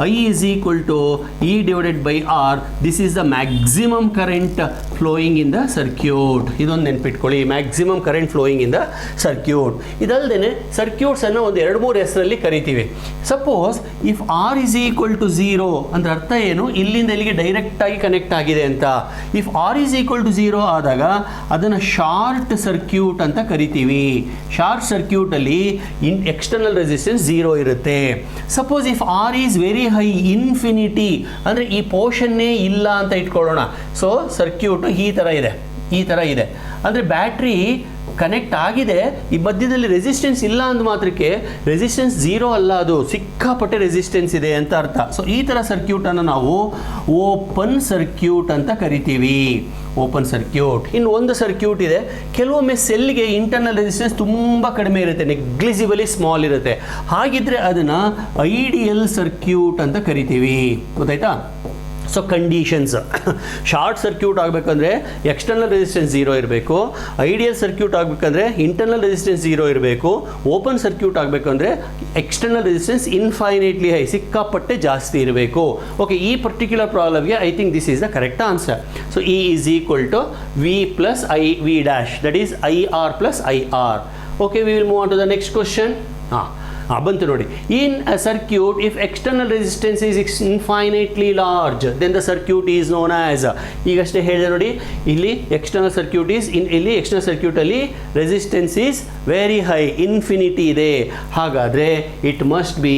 I is equal to E divided by R. This is the maximum current flowing in the circuit. ಇದೊಂದು ನೆನ್ಪಿಟ್ಕೊಳ್ಳಿ, maximum current flowing in the circuit. ಇದಲ್ಲದೆ circuits ಅನ್ನು ಒಂದು 2-3 ಹೆಸರಲ್ಲಿ ಕರಿತೀವಿ. Suppose if R is equal to 0 ಅಂದ್ರೆ ಅರ್ಥ ಏನು, ಇಲ್ಲಿಂದ ಇಲ್ಲಿಗೆ ಡೈರೆಕ್ಟ್ ಆಗಿ ಕನೆಕ್ಟ್ ಆಗಿದೆ ಅಂತ. If R is equal to 0 ಆದಾಗ ಅದನ್ನು ಶಾರ್ಟ್ ಸರ್ಕ್ಯೂಟ್ ಅಂತ ಕರಿತೀವಿ. ಶಾರ್ಟ್ ಸರ್ಕ್ಯೂಟ್ ಅಲ್ಲಿ ಎಕ್ಸ್ಟರ್ನಲ್ ರೆಸಿಸ್ಟೆನ್ಸ್ 0 ಇರುತ್ತೆ. Suppose if R is very high, infinity ಅಂದರೆ ಈ ಪೋರ್ಷನ್ನೇ ಇಲ್ಲ ಅಂತ ಇಟ್ಕೊಳ್ಳೋಣ. ಸೊ ಸರ್ಕ್ಯೂಟು ಈ ಥರ ಇದೆ ಅಂದರೆ ಬ್ಯಾಟ್ರಿ ಕನೆಕ್ಟ್ ಆಗಿದೆ, ಈ ಮಧ್ಯದಲ್ಲಿ ರೆಸಿಸ್ಟೆನ್ಸ್ ಇಲ್ಲ ಅಂದ ಮಾತ್ರಕ್ಕೆ ರೆಸಿಸ್ಟೆನ್ಸ್ 0 ಅಲ್ಲ, ಅದು ಸಿಕ್ಕಾಪಟ್ಟೆ ರೆಸಿಸ್ಟೆನ್ಸ್ ಇದೆ ಅಂತ ಅರ್ಥ. ಸೊ ಈ ಥರ ಸರ್ಕ್ಯೂಟನ್ನು ನಾವು ಓಪನ್ ಸರ್ಕ್ಯೂಟ್ ಅಂತ ಕರಿತೀವಿ. Open circuit. ಇನ್ನು ಒಂದು ಸರ್ಕ್ಯೂಟ್ ಇದೆ, ಕೆಲವೊಮ್ಮೆ ಸೆಲ್ಗೆ ಇಂಟರ್ನಲ್ ರೆಸಿಸ್ಟೆನ್ಸ್ ತುಂಬ ಕಡಿಮೆ ಇರುತ್ತೆ, ನೆಗ್ಲಿಜಿಬಲಿ ಸ್ಮಾಲ್ ಇರುತ್ತೆ. ಹಾಗಿದ್ರೆ ಅದನ್ನು ಐಡಿಯಲ್ ಸರ್ಕ್ಯೂಟ್ ಅಂತ ಕರಿತೀವಿ. ಗೊತ್ತಾಯ್ತಾ? ಸೊ ಕಂಡೀಷನ್ಸ್, ಶಾರ್ಟ್ ಸರ್ಕ್ಯೂಟ್ ಆಗಬೇಕಂದ್ರೆ ಎಕ್ಸ್ಟರ್ನಲ್ ರೆಸಿಸ್ಟೆನ್ಸ್ 0 ಇರಬೇಕು, ಐಡಿಯಲ್ ಸರ್ಕ್ಯೂಟ್ ಆಗಬೇಕಂದ್ರೆ ಇಂಟರ್ನಲ್ ರೆಸಿಸ್ಟೆನ್ಸ್ 0 ಇರಬೇಕು, ಓಪನ್ ಸರ್ಕ್ಯೂಟ್ ಆಗಬೇಕಂದ್ರೆ ಎಕ್ಸ್ಟರ್ನಲ್ ರೆಸಿಸ್ಟೆನ್ಸ್ ಇನ್ಫೈನೈಟ್ಲಿ ಹೈ, ಸಿಕ್ಕಾಪಟ್ಟೆ ಜಾಸ್ತಿ ಇರಬೇಕು. ಓಕೆ, ಈ ಪರ್ಟಿಕ್ಯುಲರ್ ಪ್ರಾಬ್ಲಮ್ಗೆ I think this is the correct answer. So E is equal to V plus IV dash, that is IR plus IR. Okay, we will move on to the next question. ಬಂತು ನೋಡಿ. In a circuit if external resistance is infinitely large then the circuit is known as. ಈಗಷ್ಟೇ ಹೇಳಿದೆ ನೋಡಿ, ಇಲ್ಲಿ external circuit is ಇಲ್ಲಿ external ಸರ್ಕ್ಯೂಟಲ್ಲಿ resistance is very high, infinity ಇದೆ. ಹಾಗಾದರೆ it must be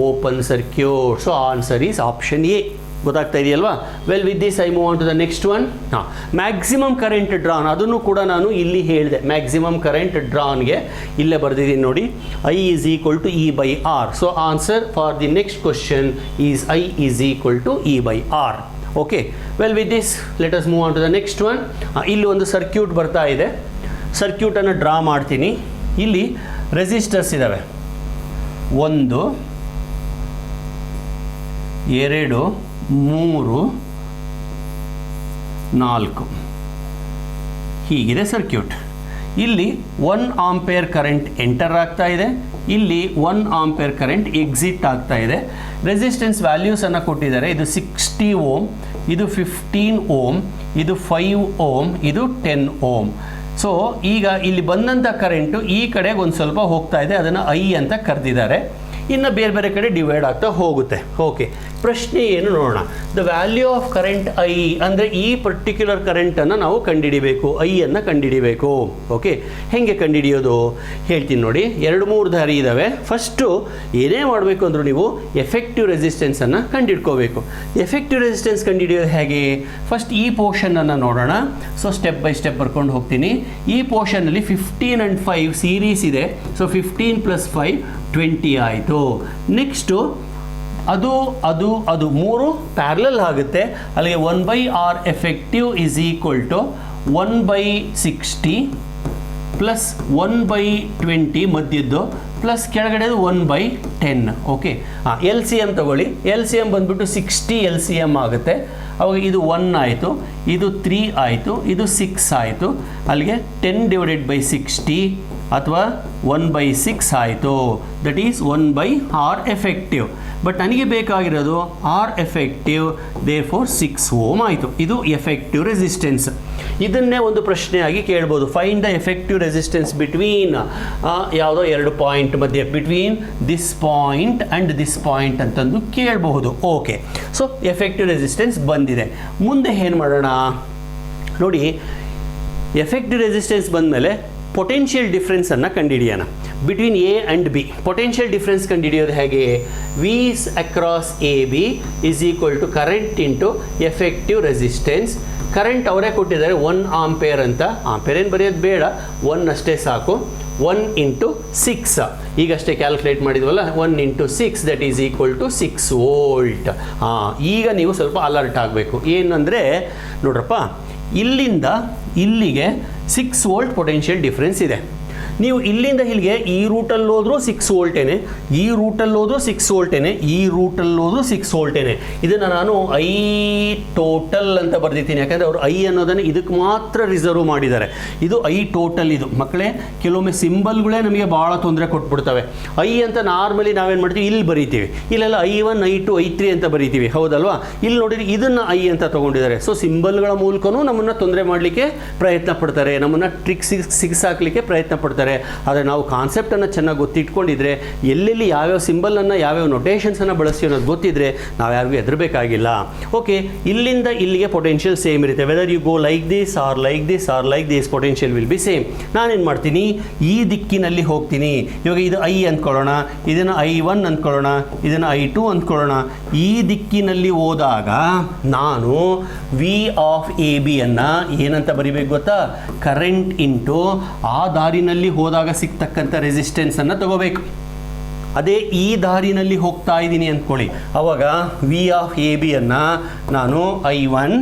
open circuit. So answer is option A. ಗೊತ್ತಾಗ್ತಾ ಇದೆಯಲ್ವಾ? Well, with this I move on to the next one. Maximum current drawn, ಅದನ್ನು ಕೂಡ ನಾನು ಇಲ್ಲಿ ಹೇಳಿದೆ. ಮ್ಯಾಕ್ಸಿಮಮ್ ಕರೆಂಟ್ ಡ್ರಾನ್ಗೆ ಇಲ್ಲೇ ಬರೆದಿದ್ದೀನಿ ನೋಡಿ, I is equal to E by R. So answer for the next question is I is equal to E by R. Okay, well with this let us move on to the next one. ಇಲ್ಲಿ ಒಂದು circuit ಬರ್ತಾ ಇದೆ, ಸರ್ಕ್ಯೂಟನ್ನು draw ಮಾಡ್ತೀನಿ. ಇಲ್ಲಿ resistors ಇದ್ದಾವೆ, 1 2 3 4 ಹೀಗಿದೆ circuit. ಇಲ್ಲಿ 1 ampere current enter ಆಗ್ತಾ ಇದೆ, ಇಲ್ಲಿ 1 ಆಂಪೇರ್ ಕರೆಂಟ್ ಎಕ್ಸಿಟ್ ಆಗ್ತಾ ಇದೆ. ರೆಸಿಸ್ಟೆನ್ಸ್ ವ್ಯಾಲ್ಯೂಸನ್ನು ಕೊಟ್ಟಿದ್ದಾರೆ. ಇದು 60 ಓಮ್, ಇದು 15 ಓಮ್, ಇದು 5 ಓಮ್, ಇದು 10 ಓಮ್. ಸೊ ಈಗ ಇಲ್ಲಿ ಬಂದಂಥ ಕರೆಂಟು ಈ ಕಡೆಗೆ ಒಂದು ಸ್ವಲ್ಪ ಹೋಗ್ತಾ ಇದೆ, ಅದನ್ನು I ಅಂತ ಕರೆದಿದ್ದಾರೆ. ಇನ್ನು ಬೇರೆ ಬೇರೆ ಕಡೆ ಡಿವೈಡ್ ಆಗ್ತಾ ಹೋಗುತ್ತೆ. ಓಕೆ, ಪ್ರಶ್ನೆ ಏನು ನೋಡೋಣ. The value of current I ಅಂದರೆ ಈ ಪರ್ಟಿಕ್ಯುಲರ್ ಕರೆಂಟನ್ನು ನಾವು ಕಂಡುಹಿಡಿಬೇಕು, ಐಯನ್ನು ಕಂಡುಹಿಡಿಬೇಕು. ಓಕೆ, ಹೇಗೆ ಕಂಡುಹಿಡಿಯೋದು ಹೇಳ್ತೀನಿ ನೋಡಿ. 2-3 ದಾರಿ ಇದ್ದಾವೆ. ಫಸ್ಟು ಏನೇ ಮಾಡಬೇಕು ಅಂದರೂ ನೀವು ಎಫೆಕ್ಟಿವ್ ರೆಸಿಸ್ಟೆನ್ಸನ್ನು ಕಂಡುಹಿಡ್ಕೋಬೇಕು. ಎಫೆಕ್ಟಿವ್ ರೆಸಿಸ್ಟೆನ್ಸ್ ಕಂಡುಹಿಡಿಯೋದು ಹೇಗೆ? ಫಸ್ಟ್ ಈ ಪೋರ್ಷನನ್ನು ನೋಡೋಣ. ಸೊ ಸ್ಟೆಪ್ ಬೈ ಸ್ಟೆಪ್ ಬರ್ಕೊಂಡು ಹೋಗ್ತೀನಿ. ಈ ಪೋರ್ಷನಲ್ಲಿ 15 and 5 ಸೀರೀಸ್ ಇದೆ. ಸೊ 15 + 5 20 ಆಯಿತು. ನೆಕ್ಸ್ಟು ಅದು 3 ಪ್ಯಾರಲಲ್ ಆಗುತ್ತೆ. ಅಲ್ಲಿಗೆ 1/R effective is equal to 1/60 plus 1/20 ಮಧ್ಯದ್ದು ಪ್ಲಸ್ ಕೆಳಗಡೆದು 1/10. ಓಕೆ, LCM ತಗೊಳ್ಳಿ. LCM ಬಂದ್ಬಿಟ್ಟು 60 LCM ಆಗುತ್ತೆ. ಅವಾಗ ಇದು 1 ಆಯಿತು, ಇದು 3 ಆಯಿತು, ಇದು 6 ಆಯಿತು. ಅಲ್ಲಿಗೆ 10 / 60 ಅಥವಾ 1/6 ಆಯಿತು. That is 1/R effective. But ನನಗೆ ಬೇಕಾಗಿರೋದು R ಎಫೆಕ್ಟಿವ್, ದೇರ್ಫೋರ್ 6 ಓಮ್ ಆಯಿತು. ಇದು ಎಫೆಕ್ಟಿವ್ ರೆಸಿಸ್ಟೆನ್ಸ್. ಇದನ್ನೇ ಒಂದು ಪ್ರಶ್ನೆಯಾಗಿ ಕೇಳ್ಬೋದು. Find the effective resistance between ಯಾವುದೋ 2 ಪಾಯಿಂಟ್ ಮಧ್ಯೆ, between this point and this point ಅಂತಂದು ಕೇಳಬಹುದು. ಓಕೆ, ಸೊ ಎಫೆಕ್ಟಿವ್ ರೆಸಿಸ್ಟೆನ್ಸ್ ಬಂದಿದೆ. ಮುಂದೆ ಏನು ಮಾಡೋಣ ನೋಡಿ. ಎಫೆಕ್ಟಿವ್ ರೆಸಿಸ್ಟೆನ್ಸ್ ಬಂದಮೇಲೆ ಪೊಟೆನ್ಷಿಯಲ್ ಡಿಫ್ರೆನ್ಸನ್ನು ಕಂಡುಹಿಡಿಯೋಣ between A and B. Potential difference ಕಂಡುಹಿಡಿಯೋದು ಹೇಗೆ? V across A B is equal to current into effective resistance. Current ಅವರೇ ಕೊಟ್ಟಿದ್ದಾರೆ 1 ಆಂಪೇರ್ ಅಂತ. ಆಂಪೇರ್ ಏನು ಬರೆಯೋದು ಬೇಡ, 1 ಅಷ್ಟೇ ಸಾಕು. 1 × 6 ಈಗಷ್ಟೇ ಕ್ಯಾಲ್ಕುಲೇಟ್ ಮಾಡಿದ್ವಲ್ಲ, 1 × 6 that is equal to 6 volt. ಈಗ ನೀವು ಸ್ವಲ್ಪ ಅಲರ್ಟ್ ಆಗಬೇಕು. ಏನಂದರೆ ನೋಡ್ರಪ್ಪ, ಇಲ್ಲಿಂದ ಇಲ್ಲಿಗೆ 6 ವೋಲ್ಟ್ ಪೊಟೆನ್ಷಿಯಲ್ ಡಿಫ್ರೆನ್ಸ್ ಇದೆ. ನೀವು ಇಲ್ಲಿಂದ ಇಲ್ಲಿಗೆ ಈ ರೂಟಲ್ಲಿ ಹೋದ್ರೂ 6 ವೋಲ್ಟೇನೆ, ಈ ರೂಟಲ್ಲಿ ಹೋದ್ರೂ 6 ವೋಲ್ಟೇನೆ, ಈ ರೂಟಲ್ಲಿ ಹೋದ್ರೂ 6 ವೋಲ್ಟೇನೆ. ಇದನ್ನು ನಾನು ಐ ಟೋಟಲ್ ಅಂತ ಬರ್ದಿದ್ದೀನಿ, ಯಾಕಂದರೆ ಅವರು ಐ ಅನ್ನೋದನ್ನು ಇದಕ್ಕೆ ಮಾತ್ರ ರಿಸರ್ವ್ ಮಾಡಿದ್ದಾರೆ. ಇದು ಐ ಟೋಟಲ್. ಇದು ಮಕ್ಕಳೇ ಕೆಲವೊಮ್ಮೆ ಸಿಂಬಲ್ಗಳೇ ನಮಗೆ ಭಾಳ ತೊಂದರೆ ಕೊಟ್ಬಿಡ್ತವೆ. ಐ ಅಂತ ನಾರ್ಮಲಿ ನಾವೇನು ಮಾಡ್ತೀವಿ, ಇಲ್ಲಿ ಬರೀತೀವಿ, ಇಲ್ಲೆಲ್ಲ I1 I2 I3 ಅಂತ ಬರೀತೀವಿ, ಹೌದಲ್ವಾ? ಇಲ್ಲಿ ನೋಡಿದ್ರೆ ಇದನ್ನು ಐ ಅಂತ ತೊಗೊಂಡಿದ್ದಾರೆ. ಸೊ ಸಿಂಬಲ್ಗಳ ಮೂಲಕನೂ ನಮ್ಮನ್ನು ತೊಂದರೆ ಮಾಡಲಿಕ್ಕೆ ಪ್ರಯತ್ನ ಪಡ್ತಾರೆ, ನಮ್ಮನ್ನು ಟ್ರಿಕ್ ಸಿಗಿಸಾಕಲಿಕ್ಕೆ ಪ್ರಯತ್ನ ಪಡ್ತಾರೆ. ಆದರೆ ನಾವು ಕಾನ್ಸೆಪ್ಟನ್ನು ಚೆನ್ನಾಗಿ ಗೊತ್ತಿಟ್ಕೊಂಡಿದ್ರೆ, ಎಲ್ಲೆಲ್ಲಿ ಯಾವ್ಯಾವ ಸಿಂಬಲನ್ನು ಯಾವ್ಯಾವ ನೊಟೇಷನ್ಸನ್ನು ಬಳಸಿ ಅನ್ನೋದು ಗೊತ್ತಿದ್ರೆ ನಾವು ಯಾರಿಗೂ ಹೆದರಬೇಕಾಗಿಲ್ಲ. ಓಕೆ, ಇಲ್ಲಿಂದ ಇಲ್ಲಿಗೆ ಪೊಟೆನ್ಷಿಯಲ್ ಸೇಮ್ ಇರುತ್ತೆ. Whether you go like this or like this or like this, potential will be same. ನಾನೇನು ಮಾಡ್ತೀನಿ, ಈ ದಿಕ್ಕಿನಲ್ಲಿ ಹೋಗ್ತೀನಿ. ಇವಾಗ ಇದು ಐ ಅಂದ್ಕೊಳ್ಳೋಣ, ಇದನ್ನು I1 ಅಂದ್ಕೊಳ್ಳೋಣ, ಇದನ್ನು I2 ಅಂದ್ಕೊಳ್ಳೋಣ. ಈ ದಿಕ್ಕಿನಲ್ಲಿ ಹೋದಾಗ ನಾನು ವಿ ಆಫ್ ಎ ಬಿ ಅನ್ನು ಏನಂತ ಬರಿಬೇಕು ಗೊತ್ತಾ? ಕರೆಂಟ್ ಇಂಟು ಆ ದಾರಿನಲ್ಲಿ ಹೋದಾಗ ಸಿಗ್ತಕ್ಕಂಥ ರೆಸಿಸ್ಟೆನ್ಸನ್ನು ತಗೋಬೇಕು. ಅದೇ ಈ ದಾರಿನಲ್ಲಿ ಹೋಗ್ತಾ ಇದ್ದೀನಿ ಅಂದ್ಕೊಳ್ಳಿ, ಆವಾಗ ವಿ ಆಫ್ ಎ ಬಿಯನ್ನು ನಾನು I1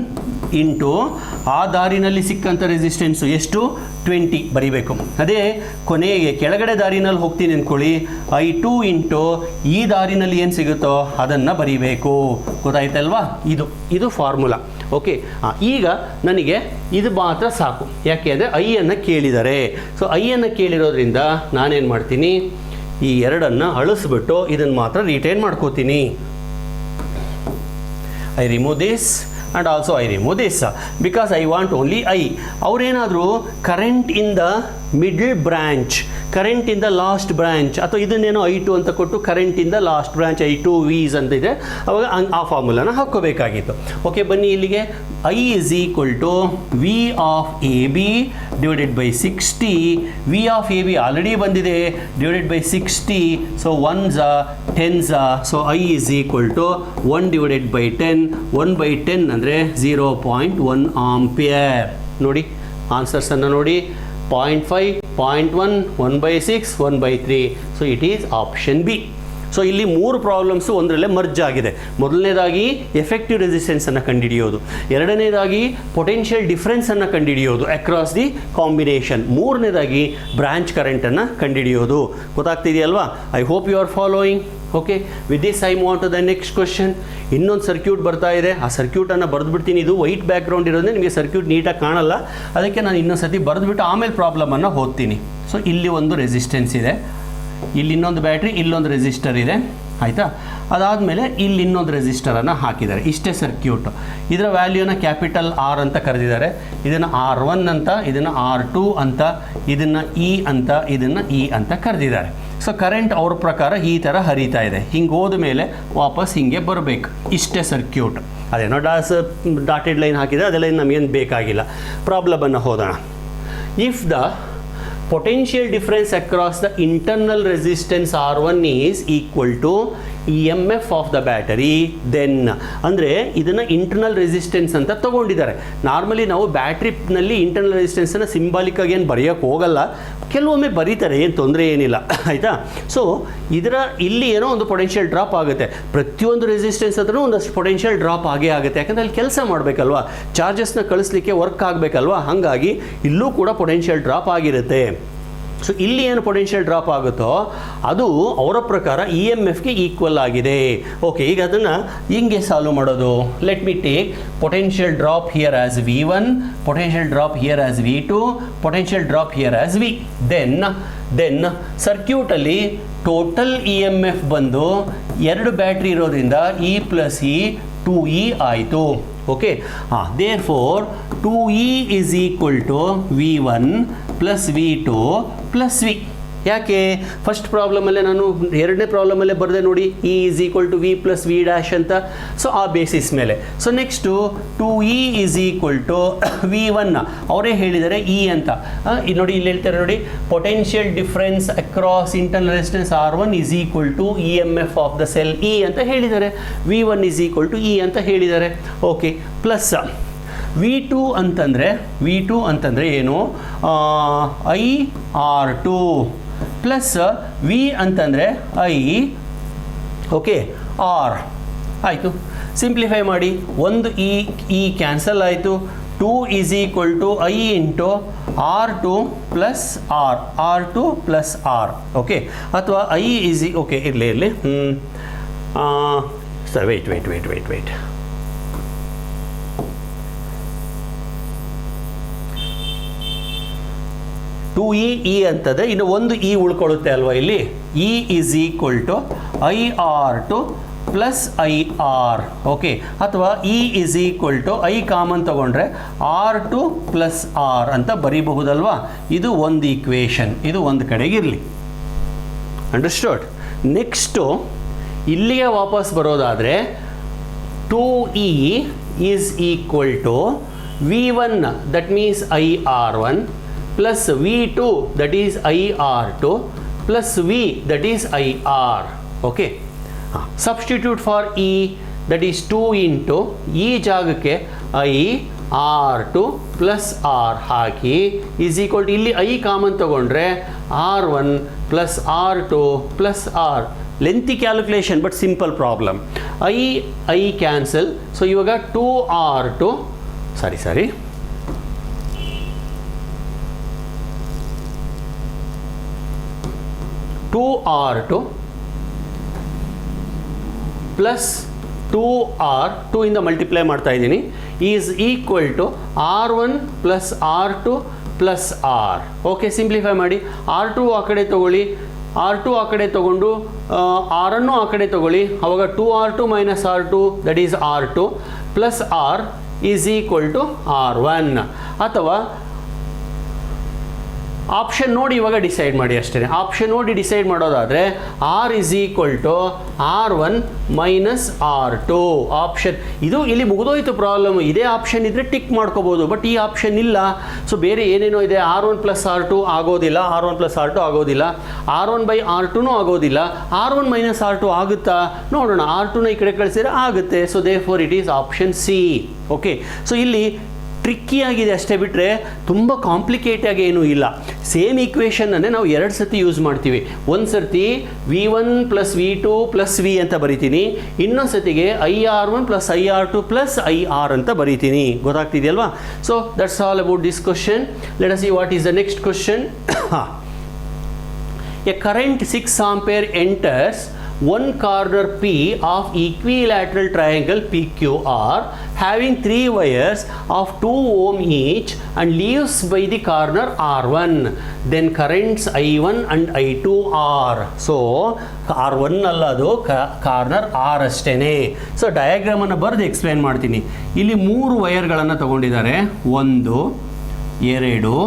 ಇಂಟು ಆ ದಾರಿನಲ್ಲಿ ಸಿಕ್ಕಂಥ ರೆಸಿಸ್ಟೆನ್ಸು ಎಷ್ಟು 20 ಬರಿಬೇಕು. ಅದೇ ಕೊನೆಗೆ ಕೆಳಗಡೆ ದಾರಿನಲ್ಲಿ ಹೋಗ್ತೀನಿ ಅಂದ್ಕೊಳ್ಳಿ, I2 ಇಂಟು ಈ ದಾರಿನಲ್ಲಿ ಏನು ಸಿಗುತ್ತೋ ಅದನ್ನು ಬರಿಬೇಕು. ಗೊತ್ತಾಯ್ತಲ್ವಾ? ಇದು ಫಾರ್ಮುಲಾ. ಓಕೆ, ಈಗ ನನಗೆ ಇದು ಮಾತ್ರ ಸಾಕು. ಯಾಕೆ ಅಂದರೆ ಐಯನ್ನು ಕೇಳಿದ್ದಾರೆ. ಸೊ ಐಯನ್ನು ಕೇಳಿರೋದ್ರಿಂದ ನಾನೇನು ಮಾಡ್ತೀನಿ, ಈ ಎರಡನ್ನು ಅಳಿಸ್ಬಿಟ್ಟು ಇದನ್ನು ಮಾತ್ರ ರಿಟೈನ್ ಮಾಡ್ಕೋತೀನಿ. I remove this and also I remove this because I want only I. ಅವರೇನಾದರೂ current in the middle branch, current in the last branch, ಅಥವಾ ಇದನ್ನೇನೋ I2 ಅಂತ ಕೊಟ್ಟು current in the last branch I2 V's ಅಂತ ಇದೆ, ಅವಾಗ ಆ ಫಾರ್ಮುಲಾನ ಹಾಕ್ಕೋಬೇಕಾಗಿತ್ತು. Okay, ಬನ್ನಿ ಇಲ್ಲಿಗೆ. I is equal to V of AB divided by 60. V of AB already ಬಂದಿದೆ, divided by 60. So 1s are 10s are. So I is equal to 1 divided by 10. 1 by 10 ಅಂದರೆ 0.1 ampere. ನೋಡಿ ಆನ್ಸರ್ಸನ್ನು ನೋಡಿ, 0.5, 0.1, 1/6, 1/3. So it is option B. So ಇಲ್ಲಿ 3 problems ಒಂದರಲ್ಲೇ merge ಆಗಿದೆ. ಮೊದಲನೇದಾಗಿ effective ರೆಸಿಸ್ಟೆನ್ಸನ್ನು ಕಂಡುಹಿಡಿಯೋದು, ಎರಡನೇದಾಗಿ ಪೊಟೆನ್ಷಿಯಲ್ ಡಿಫ್ರೆನ್ಸನ್ನು ಕಂಡುಹಿಡಿಯೋದು ಅಕ್ರಾಸ್ ದಿ ಕಾಂಬಿನೇಷನ್, ಮೂರನೇದಾಗಿ ಬ್ರಾಂಚ್ ಕರೆಂಟನ್ನು ಕಂಡುಹಿಡಿಯೋದು. ಗೊತ್ತಾಗ್ತಿದೆಯಲ್ವಾ? I hope you are following. Okay, with this I move on to the next question. ಇನ್ನೊಂದು ಸರ್ಕ್ಯೂಟ್ ಬರ್ತಾ ಇದೆ, ಆ ಸರ್ಕ್ಯೂಟನ್ನು ಬರೆದುಬಿಡ್ತೀನಿ. ಇದು ವೈಟ್ ಬ್ಯಾಕ್ಗ್ರೌಂಡ್ ಇರೋದೇ ನಿಮಗೆ ಸರ್ಕ್ಯೂಟ್ ನೀಟಾಗಿ ಕಾಣಲ್ಲ, ಅದಕ್ಕೆ ನಾನು ಇನ್ನೊಂದು ಸರ್ತಿ ಬರೆದುಬಿಟ್ಟು ಆಮೇಲೆ ಪ್ರಾಬ್ಲಮನ್ನು ಓದ್ತೀನಿ. ಸೊ ಇಲ್ಲಿ ಒಂದು ರೆಸಿಸ್ಟೆನ್ಸ್ ಇದೆ, ಇಲ್ಲಿ ಇನ್ನೊಂದು ಬ್ಯಾಟ್ರಿ, ಇಲ್ಲೊಂದು ರೆಸಿಸ್ಟರ್ ಇದೆ, ಆಯಿತಾ? ಅದಾದಮೇಲೆ ಇಲ್ಲಿ ಇನ್ನೊಂದು ರೆಸಿಸ್ಟರನ್ನು ಹಾಕಿದ್ದಾರೆ. ಇಷ್ಟೇ ಸರ್ಕ್ಯೂಟು. ಇದರ ವ್ಯಾಲ್ಯೂನ ಕ್ಯಾಪಿಟಲ್ ಆರ್ ಅಂತ ಕರೆದಿದ್ದಾರೆ, ಇದನ್ನು R1 ಅಂತ, ಇದನ್ನು R2 ಅಂತ, ಇದನ್ನು ಇ ಅಂತ, ಇದನ್ನು ಇ ಅಂತ ಕರೆದಿದ್ದಾರೆ. ಸೊ ಕರೆಂಟ್ ಅವ್ರ ಪ್ರಕಾರ ಈ ಥರ ಹರಿತಾ ಇದೆ. ಹಿಂಗೆ ಹೋದ ಮೇಲೆ ವಾಪಸ್ ಹಿಂಗೆ ಬರಬೇಕು. ಇಷ್ಟೇ ಸರ್ಕ್ಯೂಟ್. ಅದೇನೋ ಡಾಟೆಡ್ ಲೈನ್ ಹಾಕಿದರೆ ಅದೆಲ್ಲ ನಮಗೇನು ಬೇಕಾಗಿಲ್ಲ. ಪ್ರಾಬ್ಲಮನ್ನು ಓದೋಣ. If the potential difference across the internal resistance R1 is equal to EMF of the battery, then ಅಂದರೆ ಇದನ್ನು ಇಂಟರ್ನಲ್ ರೆಸಿಸ್ಟೆನ್ಸ್ ಅಂತ ತೊಗೊಂಡಿದ್ದಾರೆ. ನಾರ್ಮಲಿ ನಾವು ಬ್ಯಾಟ್ರಿನಲ್ಲಿ ಇಂಟರ್ನಲ್ ರೆಸಿಸ್ಟೆನ್ಸನ್ನು ಸಿಂಬಾಲಿಕ್ಕಾಗಿ ಏನು ಬರೆಯೋಕ್ಕೆ ಹೋಗಲ್ಲ, ಕೆಲವೊಮ್ಮೆ ಬರೀತಾರೆ, ಏನು ತೊಂದರೆ ಏನಿಲ್ಲ, ಆಯಿತಾ? ಸೊ ಇಲ್ಲಿ ಏನೋ ಒಂದು ಪೊಟೆನ್ಷಿಯಲ್ ಡ್ರಾಪ್ ಆಗುತ್ತೆ. ಪ್ರತಿಯೊಂದು ರೆಸಿಸ್ಟೆನ್ಸ್ ಹತ್ರನೂ ಒಂದಷ್ಟು ಪೊಟೆನ್ಷಿಯಲ್ ಡ್ರಾಪ್ ಆಗೇ ಆಗುತ್ತೆ, ಯಾಕಂದರೆ ಅಲ್ಲಿ ಕೆಲಸ ಮಾಡಬೇಕಲ್ವಾ, ಚಾರ್ಜಸ್ನ ಕಳಿಸ್ಲಿಕ್ಕೆ ವರ್ಕ್ ಆಗಬೇಕಲ್ವಾ, ಹಾಗಾಗಿ ಇಲ್ಲೂ ಕೂಡ ಪೊಟೆನ್ಷಿಯಲ್ ಡ್ರಾಪ್ ಆಗಿರುತ್ತೆ. ಸೊ ಇಲ್ಲಿ ಏನು ಪೊಟೆನ್ಷಿಯಲ್ ಡ್ರಾಪ್ ಆಗುತ್ತೋ ಅದು ಅವರ ಪ್ರಕಾರ ಇ ಎಮ್ ಎಫ್ಗೆ ಈಕ್ವಲ್ ಆಗಿದೆ. ಓಕೆ, ಈಗ ಅದನ್ನು ಹಿಂಗೆ ಸಾಲ್ವ್ ಮಾಡೋದು. Let me take potential drop here as V1, potential drop here as V2, potential drop here as V. Then ಸರ್ಕ್ಯೂಟಲ್ಲಿ ಟೋಟಲ್ ಇ ಎಮ್ ಎಫ್ ಬಂದು 2 ಬ್ಯಾಟ್ರಿ ಇರೋದ್ರಿಂದ E ಪ್ಲಸ್ ಇ 2E ಆಯಿತು. Okay, therefore 2E is equal to V1 plus V2 plus V. ಯಾಕೆ? First ಪ್ರಾಬ್ಲಮಲ್ಲೇ ನಾನು ಎರಡನೇ ಪ್ರಾಬ್ಲಮಲ್ಲೇ ಬರೆದೆ ನೋಡಿ, E is equal to V plus V dash ಅಂತ. ಸೊ ಆ ಬೇಸಿಸ್ ಮೇಲೆ. So next 2E is equal to V1, ಅವರೇ ಹೇಳಿದ್ದಾರೆ E ಅಂತ. ನೋಡಿ ಇಲ್ಲಿ ಹೇಳ್ತಾರೆ ನೋಡಿ, potential difference across internal resistance R1 is equal to EMF of the cell E ಅಂತ ಹೇಳಿದ್ದಾರೆ. V1 is equal to E ಅಂತ ಹೇಳಿದ್ದಾರೆ. ಓಕೆ, ಪ್ಲಸ್ V2 ಅಂತಂದರೆ ಏನು? IR2 ಪ್ಲಸ್ V ಅಂತಂದರೆ ಓಕೆ R ಆಯಿತು. ಸಿಂಪ್ಲಿಫೈ ಮಾಡಿ, ಒಂದು ಇ ಕ್ಯಾನ್ಸಲ್ ಆಯಿತು, 2 is equal to I into R2 plus R, R2 plus R. Okay, ಅಥವಾ I is ಓಕೆ ಇರಲಿ ಸರ್ ವೆಯ್ಟ್ 2e ಅಂತದೆ, ಇನ್ನು ಒಂದು ಇ ಉಳ್ಕೊಳ್ಳುತ್ತೆ ಅಲ್ವಾ ಇಲ್ಲಿ. E is equal to IR2 plus IR. Okay, ಅಥವಾ E is equal to I common ತಗೊಂಡ್ರೆ R2 ಪ್ಲಸ್ R ಅಂತ ಬರೀಬಹುದಲ್ವಾ. ಇದು ಒಂದು ಈಕ್ವೇಷನ್, ಇದು ಒಂದು ಕಡೆಗಿರಲಿ. ಅಂಡರ್ಸ್ಟುಡ್. ನೆಕ್ಸ್ಟು ಇಲ್ಲಿಗೆ ವಾಪಸ್ ಬರೋದಾದರೆ 2e is equal to V1 that means IR1 plus V2 that is IR2 plus V that is IR. Okay, substitute for E that is 2 into E ಜಾಗಕ್ಕೆ IR2 plus R hockey is equal to ಇಲ್ಲಿ I common ತಗೊಂಡ್ರೆ R1 plus R2 plus R. Lengthy calculation but simple problem. I cancel. So ಇವಾಗ 2R2 ಸಾರಿ 2R2 plus 2R 2 ಇಂದ multiply ಮಾಡ್ತಾ ಇದ್ದೀನಿ is equal to R1 plus R2 plus R. Okay, simplify ಮಾಡಿ. R2 ಆ ಕಡೆ ತಗೊಳ್ಳಿ, R2 ಆ ಕಡೆ ತಗೊಂಡು R ಅನ್ನು ಆ ಕಡೆ ತಗೊಳ್ಳಿ, ಅವಾಗ 2R2 minus R2 that is R2 plus R is equal to R1. ಅಥವಾ ಆಪ್ಷನ್ ನೋಡಿ ಇವಾಗ ಡಿಸೈಡ್ ಮಾಡಿ ಅಷ್ಟೇ. ಆಪ್ಷನ್ ನೋಡಿ ಡಿಸೈಡ್ ಮಾಡೋದಾದರೆ R is equal to R1 minus R2 option. ಇದು ಇಲ್ಲಿ ಮುಗಿದೋಯ್ತು ಪ್ರಾಬ್ಲಮ್. ಇದೇ ಆಪ್ಷನ್ ಇದ್ದರೆ ಟಿಕ್ ಮಾಡ್ಕೋಬೋದು, ಬಟ್ ಈ ಆಪ್ಷನ್ ಇಲ್ಲ. ಸೊ ಬೇರೆ ಏನೇನೋ ಇದೆ. R1 ಪ್ಲಸ್ R2 ಆಗೋದಿಲ್ಲ, R1 ಪ್ಲಸ್ R2 ಆಗೋದಿಲ್ಲ, R1 ಬೈ R2ನೂ ಆಗೋದಿಲ್ಲ, R1 ಮೈನಸ್ R2 ಆಗುತ್ತಾ ನೋಡೋಣ. R2ನ ಈ ಕಡೆ ಕಳಿಸಿದ್ರೆ ಆಗುತ್ತೆ. So they four it is option C. Okay, so ಇಲ್ಲಿ ಟ್ರಿಕ್ಕಿಯಾಗಿದೆ ಅಷ್ಟೇ, ಬಿಟ್ಟರೆ ತುಂಬ ಕಾಂಪ್ಲಿಕೇಟಾಗಿ ಏನೂ ಇಲ್ಲ. ಸೇಮ್ ಈಕ್ವೇಷನ್ನನ್ನೇ ನಾವು 2 ಸರ್ತಿ ಯೂಸ್ ಮಾಡ್ತೀವಿ. ಒಂದು ಸರ್ತಿ V1 plus V2 plus V ಅಂತ ಬರಿತೀನಿ, ಇನ್ನೊಂದು ಸತಿಗೆ IR1 plus IR2 plus IR ಅಂತ ಬರಿತೀನಿ. ಗೊತ್ತಾಗ್ತಿದೆಯಲ್ವಾ? So that's all about this question. Let us see what is the next question. A current 6 ampere enters one corner P of equilateral triangle PQR having 3 wires of 2 ohm each and leaves by the corner R1. Then currents I1 and I2 are. So R1 ಅಲ್ಲ, ಅದು corner R ಅಷ್ಟೇನೆ. So ಡಯಾಗ್ರಾಮನ್ನು ಬರೆದು explain ಮಾಡ್ತೀನಿ. ಇಲ್ಲಿ 3 ವೈರ್ಗಳನ್ನು ತಗೊಂಡಿದ್ದಾರೆ. 1 2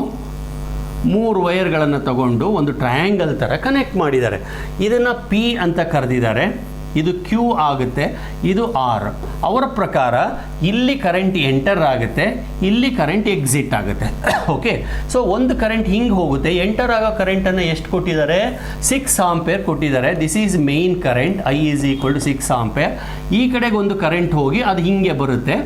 3 ವೈರ್ಗಳನ್ನು ತಗೊಂಡು ಒಂದು triangle ಥರ ಕನೆಕ್ಟ್ ಮಾಡಿದ್ದಾರೆ. ಇದನ್ನು P ಅಂತ ಕರೆದಿದ್ದಾರೆ. ಇದು Q ಆಗುತ್ತೆ, ಇದು R. ಅವರ ಪ್ರಕಾರ ಇಲ್ಲಿ ಕರೆಂಟ್ ಎಂಟರ್ ಆಗುತ್ತೆ, ಇಲ್ಲಿ ಕರೆಂಟ್ ಎಕ್ಸಿಟ್ ಆಗುತ್ತೆ. ಓಕೆ, ಸೊ ಒಂದು ಕರೆಂಟ್ ಹಿಂಗೆ ಹೋಗುತ್ತೆ. ಎಂಟರ್ ಆಗೋ ಕರೆಂಟನ್ನು ಎಷ್ಟು ಕೊಟ್ಟಿದ್ದಾರೆ? 6 ಆಂಪೇರ್ ಕೊಟ್ಟಿದ್ದಾರೆ. This is main current. I is equal to 6 ampere. ಈ ಕಡೆಗೆ ಒಂದು ಕರೆಂಟ್ ಹೋಗಿ ಅದು ಹಿಂಗೆ ಬರುತ್ತೆ,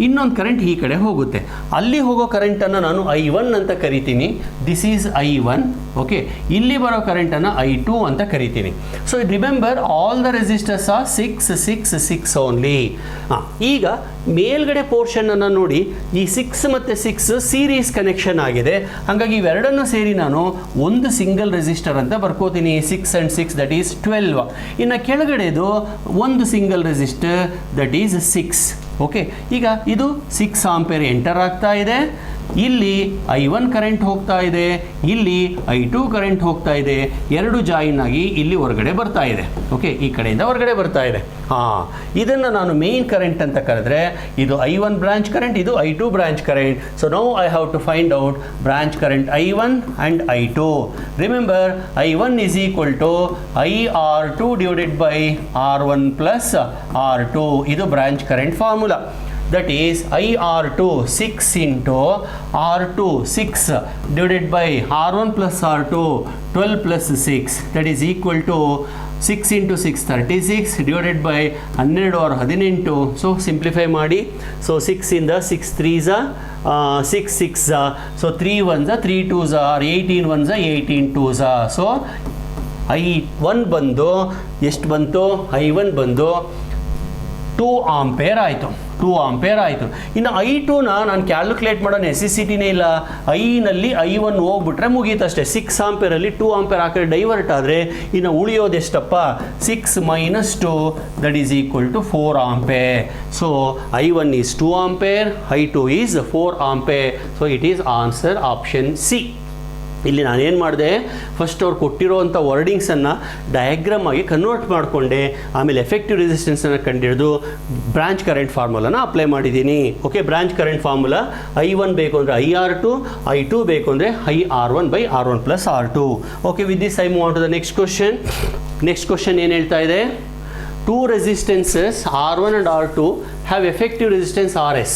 ಇನ್ನೊಂದು ಕರೆಂಟ್ ಈ ಕಡೆ ಹೋಗುತ್ತೆ. ಅಲ್ಲಿ ಹೋಗೋ ಕರೆಂಟನ್ನು ನಾನು I1 ಅಂತ ಕರಿತೀನಿ. This is I1. ಓಕೆ, ಇಲ್ಲಿ ಬರೋ ಕರೆಂಟನ್ನು I2 ಅಂತ ಕರಿತೀನಿ. So remember all the resistors are 6 6 6 only. ಈಗ ಮೇಲ್ಗಡೆ ಪೋರ್ಷನನ್ನು ನೋಡಿ, ಈ 6 ಮತ್ತು 6 ಸೀರೀಸ್ ಕನೆಕ್ಷನ್ ಆಗಿದೆ. ಹಾಗಾಗಿ ಇವೆರಡನ್ನು ಸೇರಿ ನಾನು ಒಂದು ಸಿಂಗಲ್ ರೆಸಿಸ್ಟರ್ ಅಂತ ಬರ್ಕೋತೀನಿ. 6 and 6 ದಟ್ ಈಸ್ 12. ಇನ್ನು ಕೆಳಗಡೆದು ಒಂದು single resistor that is 6. Okay, ಈಗ ಇದು 6 ಆಂಪೇರ್ ಎಂಟರ್ ಆಗ್ತಾ ಇದೆ. ಇಲ್ಲಿ I1 ಕರೆಂಟ್ ಹೋಗ್ತಾ ಇದೆ, ಇಲ್ಲಿ I2 ಕರೆಂಟ್ ಹೋಗ್ತಾ ಇದೆ. ಎರಡು ಜಾಯಿನ್ ಆಗಿ ಇಲ್ಲಿ ಹೊರಗಡೆ ಬರ್ತಾ ಇದೆ. ಓಕೆ, ಈ ಕಡೆಯಿಂದ ಹೊರಗಡೆ ಬರ್ತಾ ಇದೆ. ಇದನ್ನು ನಾನು ಮೇನ್ ಕರೆಂಟ್ ಅಂತ ಕರೆದ್ರೆ ಇದು I1 ಬ್ರಾಂಚ್ ಕರೆಂಟ್, ಇದು I2 branch current. So now I have to find out branch current I1 and I2. Remember I1 is equal to IR2 divided by R1 plus R2. ಇದು branch current formula. That is IR2 6 into R2 6 divided by R1 plus R2 12 plus 6, that is equal to 6 into 6 36 divided by 12 or 18. So simplify ಮಾಡಿ. So 6 in the 6 3s are 6 6 are, so 3 1s are 3 2s are 18 1s are 18 2s are. So I1 ಬಂದು ಎಷ್ಟು ಬಂತು? I1 ಬಂದು 2 ampere ಆಯಿತು. 2 ampere ಆಯಿತು. ಇನ್ನು I2ನ ನಾನು calculate ಮಾಡೋ ನೆಸೆಸಿಟಿನೇ ಇಲ್ಲ. ಐನಲ್ಲಿ I1 ಹೋಗ್ಬಿಟ್ರೆ ಮುಗೀತಷ್ಟೇ. 6 ಆಂಪೇರಲ್ಲಿ 2 ಆಂಪೇರ್ ಆ ಕಡೆ ಡೈವರ್ಟ್ ಆದರೆ ಇನ್ನು ಉಳಿಯೋದೆಷ್ಟಪ್ಪ, 6 - 2 that is equal to 4 ampere. So I1 is 2 ampere, I2 is 4 ampere. So it is answer option C. ಇಲ್ಲಿ ನಾನೇನು ಮಾಡಿದೆ, ಫಸ್ಟ್ ಅವ್ರು ಕೊಟ್ಟಿರೋವಂಥ ವರ್ಡಿಂಗ್ಸನ್ನು ಡಯಾಗ್ರಾಮ್ ಆಗಿ ಕನ್ವರ್ಟ್ ಮಾಡಿಕೊಂಡೆ, ಆಮೇಲೆ ಎಫೆಕ್ಟಿವ್ ರೆಸಿಸ್ಟೆನ್ಸನ್ನು ಕಂಡುಹಿಡಿದು ಬ್ರಾಂಚ್ ಕರೆಂಟ್ ಫಾರ್ಮುಲಾನ ಅಪ್ಲೈ ಮಾಡಿದ್ದೀನಿ. Okay, branch current formula I1 ಬೇಕು ಅಂದರೆ IR2, I2 ಬೇಕು ಅಂದರೆ IR1/R1 + R2. Okay, with this I move on to the next question. Next question ಏನು ಹೇಳ್ತಾ ಇದೆ, 2 resistances R1 and R2 have effective resistance RS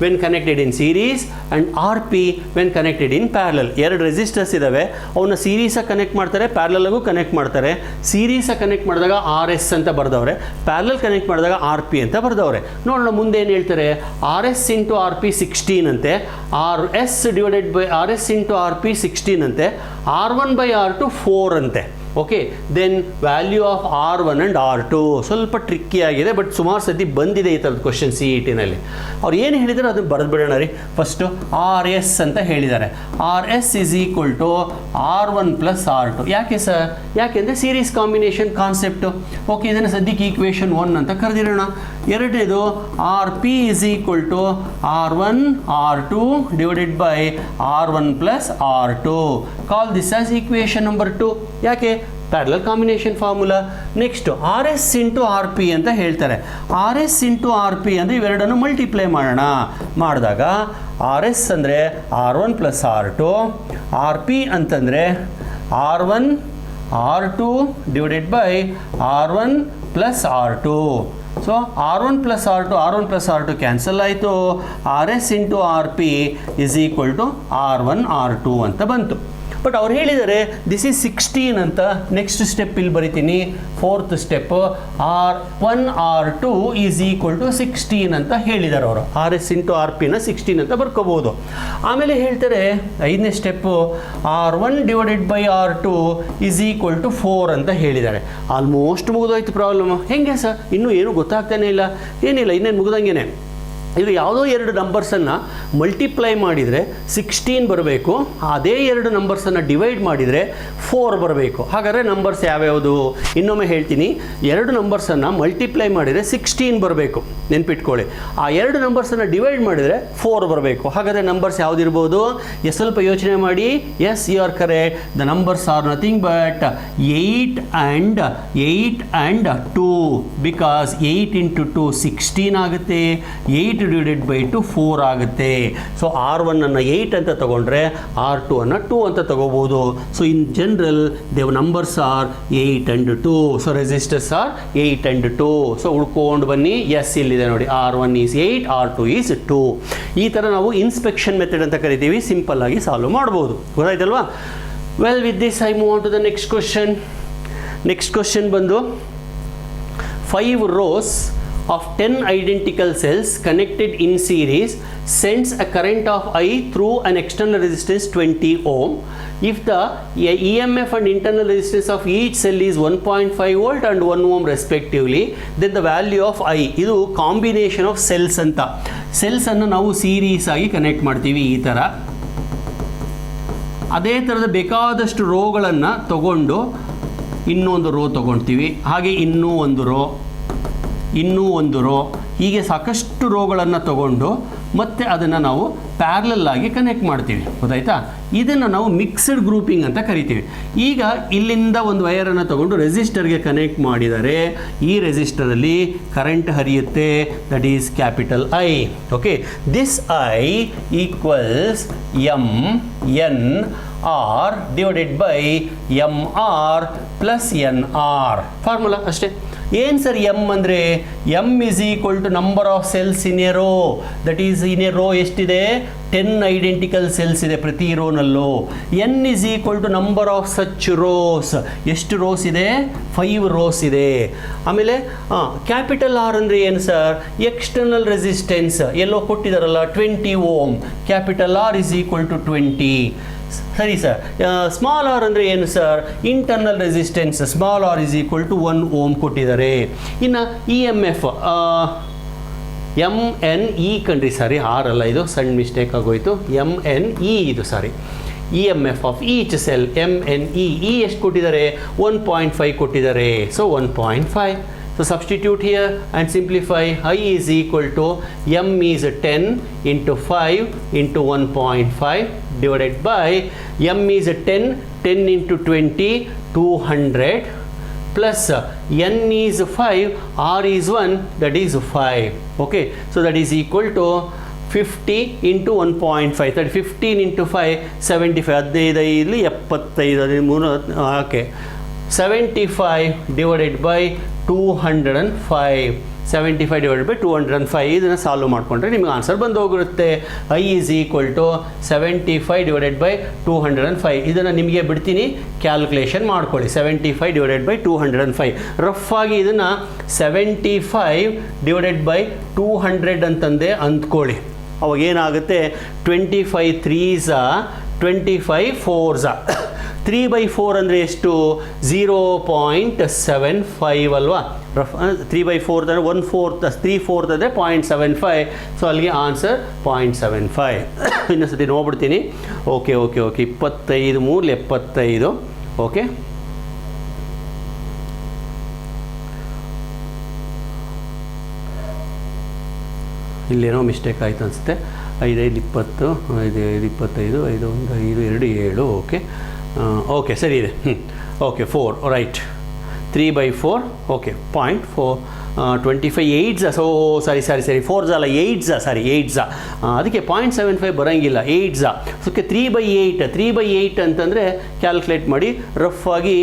when connected in series and RP when connected in parallel. ಎರಡು resistors ಇದ್ದಾವೆ, ಅವನ್ನ ಸೀರೀಸಾಗಿ connect ಮಾಡ್ತಾರೆ, ಪ್ಯಾರಲಲ್ಗೂ connect ಮಾಡ್ತಾರೆ. ಸೀರೀಸಾಗಿ connect ಮಾಡಿದಾಗ RS ಅಂತ ಬರೆದವ್ರೆ, ಪ್ಯಾರಲಲ್ ಕನೆಕ್ಟ್ ಮಾಡಿದಾಗ RP ಅಂತ ಬರೆದವ್ರೆ. ನೋಡೋಣ ಮುಂದೆ ಏನು ಹೇಳ್ತಾರೆ. RS × RP 16 ಅಂತೆ, RS / RS × RP 16 ಅಂತೆ, R1/R2 4 ಅಂತೆ. Okay, then value of R1 and R2 ಸ್ವಲ್ಪ ಟ್ರಿಕ್ಕಿ ಆಗಿದೆ, ಬಟ್ ಸುಮಾರು ಸತಿ ಬಂದಿದೆ ಈ ಥರದ ಕ್ವಶನ್ CET-ನಲ್ಲಿ. ಅವ್ರು ಏನು ಹೇಳಿದ್ದಾರೆ ಅದನ್ನು ಬರೆದು ಬಿಡೋಣ ರೀ. ಫಸ್ಟು RS ಅಂತ ಹೇಳಿದ್ದಾರೆ. RS is equal to R1 + R2. ಯಾಕೆ ಸರ್? ಯಾಕೆಂದರೆ ಸೀರೀಸ್ ಕಾಂಬಿನೇಷನ್ ಕಾನ್ಸೆಪ್ಟು. ಓಕೆ, ಇದನ್ನು ಸದ್ಯಕ್ಕೆ ಈಕ್ವೇಷನ್ 1 ಅಂತ ಕರೆದಿರೋಣ. ಎರಡನೇದು RP is equal to R1 R2 / R1 + R2. Call this as equation number 2. ಯಾಕೆ? Parallel combination formula. Next RS × RP ಅಂತ ಹೇಳ್ತಾರೆ. RS × RP ಅಂದರೆ ಇವೆರಡನ್ನು ಮಲ್ಟಿಪ್ಲೈ ಮಾಡೋಣ. ಮಾಡಿದಾಗ RS ಅಂದರೆ R1 + R2, RP ಅಂತಂದರೆ R1 R2 / R1 + R2. So R1 + R2 cancel ಆಯಿತು. RS × RP is equal to R1 R2 ಅಂತ ಬಂತು. ಬಟ್ ಅವ್ರು ಹೇಳಿದ್ದಾರೆ ದಿಸ್ ಈಸ್ 16 ಅಂತ. ನೆಕ್ಸ್ಟ್ ಸ್ಟೆಪ್ ಇಲ್ಲಿ ಬರಿತೀನಿ, 4th step R1 R2 is equal to 16 ಅಂತ ಹೇಳಿದ್ದಾರೆ ಅವರು. RS × RPನ 16 ಅಂತ ಬರ್ಕೋಬೋದು. ಆಮೇಲೆ ಹೇಳ್ತಾರೆ 5ನೇ step R1 / R2 is equal to 4 ಅಂತ ಹೇಳಿದ್ದಾರೆ. ಆಲ್ಮೋಸ್ಟ್ ಮುಗಿದೋಯ್ತು ಪ್ರಾಬ್ಲಮ್. ಹೆಂಗೆ ಸರ್? ಇನ್ನೂ ಏನೂ ಗೊತ್ತಾಗ್ತಾನೆ ಇಲ್ಲ. ಏನಿಲ್ಲ, ಇನ್ನೇನು ಮುಗಿದಂಗೆ. ಇದು ಯಾವುದೋ ಎರಡು ನಂಬರ್ಸನ್ನು ಮಲ್ಟಿಪ್ಲೈ ಮಾಡಿದರೆ 16 ಬರಬೇಕು, ಅದೇ ಎರಡು ನಂಬರ್ಸನ್ನು ಡಿವೈಡ್ ಮಾಡಿದರೆ 4 ಬರಬೇಕು. ಹಾಗಾದರೆ ನಂಬರ್ಸ್ ಯಾವ್ಯಾವುದು? ಇನ್ನೊಮ್ಮೆ ಹೇಳ್ತೀನಿ, ಎರಡು ನಂಬರ್ಸನ್ನು ಮಲ್ಟಿಪ್ಲೈ ಮಾಡಿದರೆ 16 ಬರಬೇಕು, ನೆನ್ಪಿಟ್ಕೊಳ್ಳಿ. ಆ ಎರಡು ನಂಬರ್ಸನ್ನು ಡಿವೈಡ್ ಮಾಡಿದರೆ 4 ಬರಬೇಕು. ಹಾಗಾದರೆ ನಂಬರ್ಸ್ ಯಾವುದಿರ್ಬೋದು? ಸ್ವಲ್ಪ ಯೋಚನೆ ಮಾಡಿ. Yes, you are correct. The numbers are nothing but 8 and 2, because 8 × 2 16 ಆಗುತ್ತೆ, 8 / 2 4 ಆಗುತ್ತೆ. ಸೊ R1 ಅನ್ನು 8 ಅಂತ ತಗೊಂಡ್ರೆ R2 ಅನ್ನು 2 ಅಂತ ತಗೋಬಹುದು. So in general then numbers are 8 and 2. So resistors are 8 and 2. So ಉಳ್ಕೊಂಡು ಬನ್ನಿ. ಎಸ್, ಇಲ್ಲಿದೆ ನೋಡಿ, R1 ಈಸ್ 8, R2 ಈಸ್ 2. ಈ ಥರ ನಾವು ಇನ್ಸ್ಪೆಕ್ಷನ್ ಮೆಥಡ್ ಅಂತ ಕರಿತೀವಿ. ಸಿಂಪಲ್ ಆಗಿ ಸಾಲ್ವ್ ಮಾಡ್ಬೋದು. ಗೊತ್ತಾಯ್ತಲ್ವಾ? Well, with this I move on to the next question. Next question ಬಂದು 5 rows of 10 identical cells connected in series sends a current of I through an external resistance 20 ohm. If the EMF and internal resistance of each cell is 1.5 volt and 1 ohm respectively, then the value of I. ಇದು combination of cells ಅಂತ. Cells ಅನ್ನು ನಾವು series ಆಗಿ connect ಮಾಡ್ತೀವಿ ಈ ಥರ. ಅದೇ ಥರದ ಬೇಕಾದಷ್ಟು ರೋಗಳನ್ನು ತಗೊಂಡು ಇನ್ನೊಂದು ರೋ ತಗೊಳ್ತೀವಿ, ಹಾಗೆ ಇನ್ನೂ ಒಂದು ರೋ, ಹೀಗೆ ಸಾಕಷ್ಟು ರೋಗಳನ್ನು ತಗೊಂಡು ಮತ್ತೆ ಅದನ್ನು ನಾವು ಪ್ಯಾರಲಲ್ ಆಗಿ ಕನೆಕ್ಟ್ ಮಾಡ್ತೀವಿ. ಗೊತ್ತಾಯ್ತಾ? ಇದನ್ನು ನಾವು ಮಿಕ್ಸ್ಡ್ ಗ್ರೂಪಿಂಗ್ ಅಂತ ಕರಿತೀವಿ. ಈಗ ಇಲ್ಲಿಂದ ಒಂದು ವೈರನ್ನು ತಗೊಂಡು ರೆಸಿಸ್ಟರ್ಗೆ ಕನೆಕ್ಟ್ ಮಾಡಿದರೆ ಈ ರೆಸಿಸ್ಟರಲ್ಲಿ ಕರೆಂಟ್ ಹರಿಯುತ್ತೆ. That is capital I. Okay, this I equals MNR / MR + NR. Formula ಅಷ್ಟೇ. ಏನು ಸರ್ ಎಮ್ ಅಂದರೆ? M is equal to number of cells in a row. That is in a row ಎಷ್ಟಿದೆ? 10 identical cells ಇದೆ ಪ್ರತಿ ರೋನಲ್ಲೂ. N is equal to number of such rows. ಎಷ್ಟು rows ಇದೆ? 5 rows ಇದೆ. ಆಮೇಲೆ ಕ್ಯಾಪಿಟಲ್ ಆರ್ ಅಂದರೆ ಏನು ಸರ್? ಎಕ್ಸ್ಟರ್ನಲ್ ರೆಸಿಸ್ಟೆನ್ಸ್ ಎಲ್ಲೋ ಕೊಟ್ಟಿದ್ದಾರಲ್ಲ, 20 ohm. Capital R is equal to 20. ಸರಿ ಸರ್. ಸ್ಮಾಲ್ ಆರ್ ಅಂದರೆ ಏನು sir? Internal resistance small R is equal to 1 ohm ಕೊಟ್ಟಿದ್ದಾರೆ. ಇನ್ನು ಇ ಎಮ್ ಎಫ್ MNE ಕಣ್ರಿ, ಸಾರಿ ಆರ್ ಅಲ್ಲ, ಇದು ಸಣ್ಣ ಮಿಸ್ಟೇಕ್ ಆಗೋಯ್ತು. MNE ಇದು sorry. E M F of each cell MNE. ಎಷ್ಟು ಕೊಟ್ಟಿದ್ದಾರೆ? 1.5 ಕೊಟ್ಟಿದ್ದಾರೆ. So 1.5. So substitute here and simplify. I is equal to M is 10 into 5 into 1.5 divided by M is 10 into 20, 200 plus N is 5, R is 1, that is 5. Okay, so that is equal to 50 into 1.5, that 15 into 5, 75. 15 75 okay, 75 divided by 205. 75 divided by 205. ಇದನ್ನು solve ಮಾಡಿಕೊಂಡ್ರೆ ನಿಮಗೆ answer ಬಂದು ಹೋಗಿರುತ್ತೆ. I is equal to 75 divided by 205. ಇದನ್ನು ನಿಮಗೆ ಬಿಡ್ತೀನಿ, calculation ಮಾಡ್ಕೊಳ್ಳಿ. 75 divided by 205. Rough ಆಗಿ ಇದನ್ನು 75 divided by 200 ಅಂತಂದೆ ಅಂದ್ಕೊಳ್ಳಿ. ಅವಾಗ ಏನಾಗುತ್ತೆ? 25 3s 25 4s. 3/4 ಅಂದರೆ ಎಷ್ಟು? 0.75 ಅಲ್ವಾ? ರಫ್ 3/4 ಅಂದರೆ 1/4, 3/4 ಅಂದರೆ 0.75. ಸೊ ಅಲ್ಲಿಗೆ ಆನ್ಸರ್ 0.75. ಇನ್ನೊಂದ್ಸತಿ ನೋಡ್ಬಿಡ್ತೀನಿ. ಓಕೆ 25 3 75. ಓಕೆ, ಇಲ್ಲೇನೋ ಮಿಸ್ಟೇಕ್ ಆಯಿತು ಅನಿಸುತ್ತೆ. 5 5 20, 5 5 25, 5 1 5 2 7. ಓಕೆ ಓಕೆ, ಸರಿ ಇದೆ. Okay 4 right. 3/4. Okay 0.4. 25 8s. So sorry 4s ಅಲ್ಲ, 8s. ಸಾರಿ 8s. ಅದಕ್ಕೆ 0.75 ಬರೋಂಗಿಲ್ಲ, 8s. ಅದಕ್ಕೆ 3/8 ಅಂತಂದರೆ ಕ್ಯಾಲ್ಕುಲೇಟ್ ಮಾಡಿ. ರಫ್ ಆಗಿ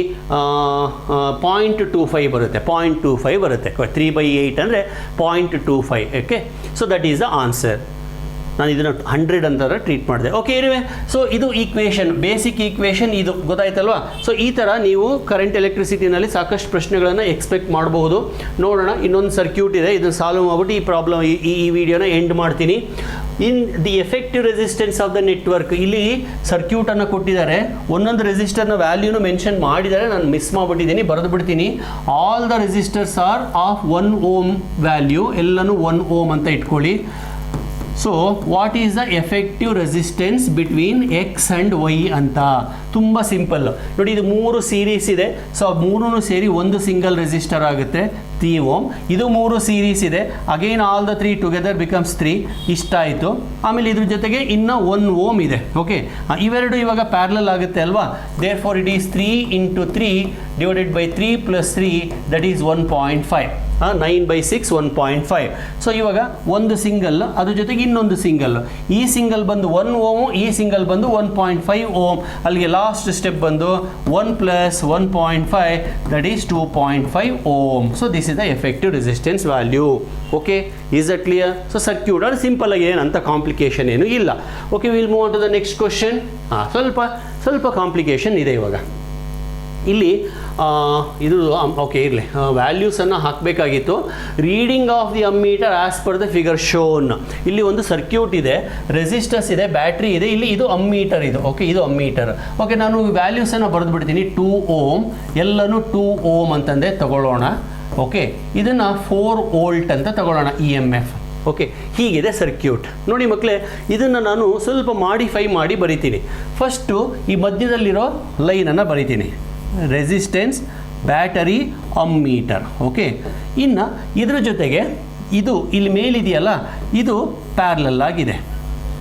0.25 ಬರುತ್ತೆ. 0.25 ಬರುತ್ತೆ. 3/8 ಅಂದರೆ 0.25. Okay, so that is the answer. ನಾನು ಇದನ್ನು 100 ಅಂತಾರೆ ಟ್ರೀಟ್ ಮಾಡಿದೆ. ಓಕೆ, ಇರುವೆ. ಸೊ ಇದು ಈಕ್ವೇಷನ್, ಬೇಸಿಕ್ ಈಕ್ವೇಷನ್ ಇದು ಗೊತ್ತಾಯ್ತಲ್ವಾ? ಸೊ ಈ ಥರ ನೀವು ಕರೆಂಟ್ ಎಲೆಕ್ಟ್ರಿಸಿಟಿನಲ್ಲಿ ಸಾಕಷ್ಟು ಪ್ರಶ್ನೆಗಳನ್ನು ಎಕ್ಸ್ಪೆಕ್ಟ್ ಮಾಡಬಹುದು. ನೋಡೋಣ, ಇನ್ನೊಂದು ಸರ್ಕ್ಯೂಟ್ ಇದೆ, ಇದನ್ನು ಸಾಲ್ವ್ ಮಾಡಿಬಿಟ್ಟು ಈ ಪ್ರಾಬ್ಲಮ್ ಈ ವಿಡಿಯೋನ ಎಂಡ್ ಮಾಡ್ತೀನಿ. In the effective resistance of the network, ಇಲ್ಲಿ ಸರ್ಕ್ಯೂಟನ್ನು ಕೊಟ್ಟಿದ್ದಾರೆ, ಒಂದೊಂದು ರೆಸಿಸ್ಟರ್ನ ವ್ಯಾಲ್ಯೂನು ಮೆನ್ಷನ್ ಮಾಡಿದ್ದಾರೆ, ನಾನು ಮಿಸ್ ಮಾಡಿಬಿಟ್ಟಿದ್ದೀನಿ, ಬರೆದು ಬಿಡ್ತೀನಿ. All the resistors are of 1 ohm value, ಎಲ್ಲನೂ 1 ಓಮ್ ಅಂತ ಇಟ್ಕೊಳ್ಳಿ. So what is the effective resistance between X and Y ಅಂತ? ತುಂಬ ಸಿಂಪಲ್ ನೋಡಿ, ಇದು 3 ಸೀರೀಸ್ ಇದೆ. ಸೊ 3 ಸೇರಿ ಒಂದು ಸಿಂಗಲ್ ರೆಸಿಸ್ಟರ್ ಆಗುತ್ತೆ, 3 ಓಮ್. ಇದು 3 ಸೀರೀಸ್ ಇದೆ, again all the 3 together becomes 3. ಇಷ್ಟ ಆಯಿತು. ಆಮೇಲೆ ಇದ್ರ ಜೊತೆಗೆ ಇನ್ನೂ 1 ಓಮ್ ಇದೆ. ಓಕೆ, ಇವೆರಡು ಇವಾಗ ಪ್ಯಾರಲಲ್ ಆಗುತ್ತೆ ಅಲ್ವಾ? Therefore it is 3 into 3 divided by 3 plus 3, that is 1.5. 9/6 1.5. So ಇವಾಗ ಒಂದು ಸಿಂಗಲ್, ಅದ್ರ ಜೊತೆಗೆ ಇನ್ನೊಂದು ಸಿಂಗಲ್. ಈ ಸಿಂಗಲ್ ಬಂದು 1 ಓಮು, ಈ ಸಿಂಗಲ್ ಬಂದು 1.5 ಓಮ್. ಅಲ್ಲಿಗೆ ಲಾಸ್ಟ್ ಸ್ಟೆಪ್ ಬಂದು 1 + 1.5, that is 2.5 ohm. So this is the effective resistance value. Okay, is that clear? So circuit ಅದು ಸಿಂಪಲ್ ಆಗಿ ಏನಂತ ಕಾಂಪ್ಲಿಕೇಶನ್ ಏನು ಇಲ್ಲ. Okay, will move on to the next question. ಸ್ವಲ್ಪ ಕಾಂಪ್ಲಿಕೇಶನ್ ಇದೆ ಇವಾಗ. ಇಲ್ಲಿ ಇದು ಓಕೆ ಇರಲಿ, ವ್ಯಾಲ್ಯೂಸನ್ನು ಹಾಕಬೇಕಾಗಿತ್ತು. Reading of the ammeter as per the figure shown. ಇಲ್ಲಿ ಒಂದು ಸರ್ಕ್ಯೂಟ್ ಇದೆ, ರೆಸಿಸ್ಟರ್ಸ್ ಇದೆ, ಬ್ಯಾಟ್ರಿ ಇದೆ. ಇಲ್ಲಿ ಇದು ಅಮ್ಮೀಟರ್ ಇದು. ಓಕೆ, ಇದು ಅಮ್ಮೀಟರ್. ಓಕೆ, ನಾನು ವ್ಯಾಲ್ಯೂಸನ್ನು ಬರೆದು ಬಿಡ್ತೀನಿ. 2 ಓಮ್, ಎಲ್ಲನೂ 2 ಓಮ್ ಅಂತಂದೆ ತಗೊಳ್ಳೋಣ. ಓಕೆ, ಇದನ್ನು 4 ವೋಲ್ಟ್ ಅಂತ ತಗೊಳ್ಳೋಣ, EMF. ಓಕೆ, ಹೀಗಿದೆ ಸರ್ಕ್ಯೂಟ್. ನೋಡಿ ಮಕ್ಕಳೇ, ಇದನ್ನು ನಾನು ಸ್ವಲ್ಪ ಮಾಡಿಫೈ ಮಾಡಿ ಬರಿತೀನಿ. ಫಸ್ಟು ಈ ಮಧ್ಯದಲ್ಲಿರೋ ಲೈನನ್ನು ಬರಿತೀನಿ, ರೆಸಿಸ್ಟೆನ್ಸ್, ಬ್ಯಾಟರಿ, ಅಮ್ಮೀಟರ್. ಓಕೆ, ಇನ್ನು ಇದ್ರ ಜೊತೆಗೆ ಇದು ಇಲ್ಲಿ ಮೇಲಿದೆಯಲ್ಲ, ಇದು ಪ್ಯಾರಲಲ್ ಆಗಿದೆ.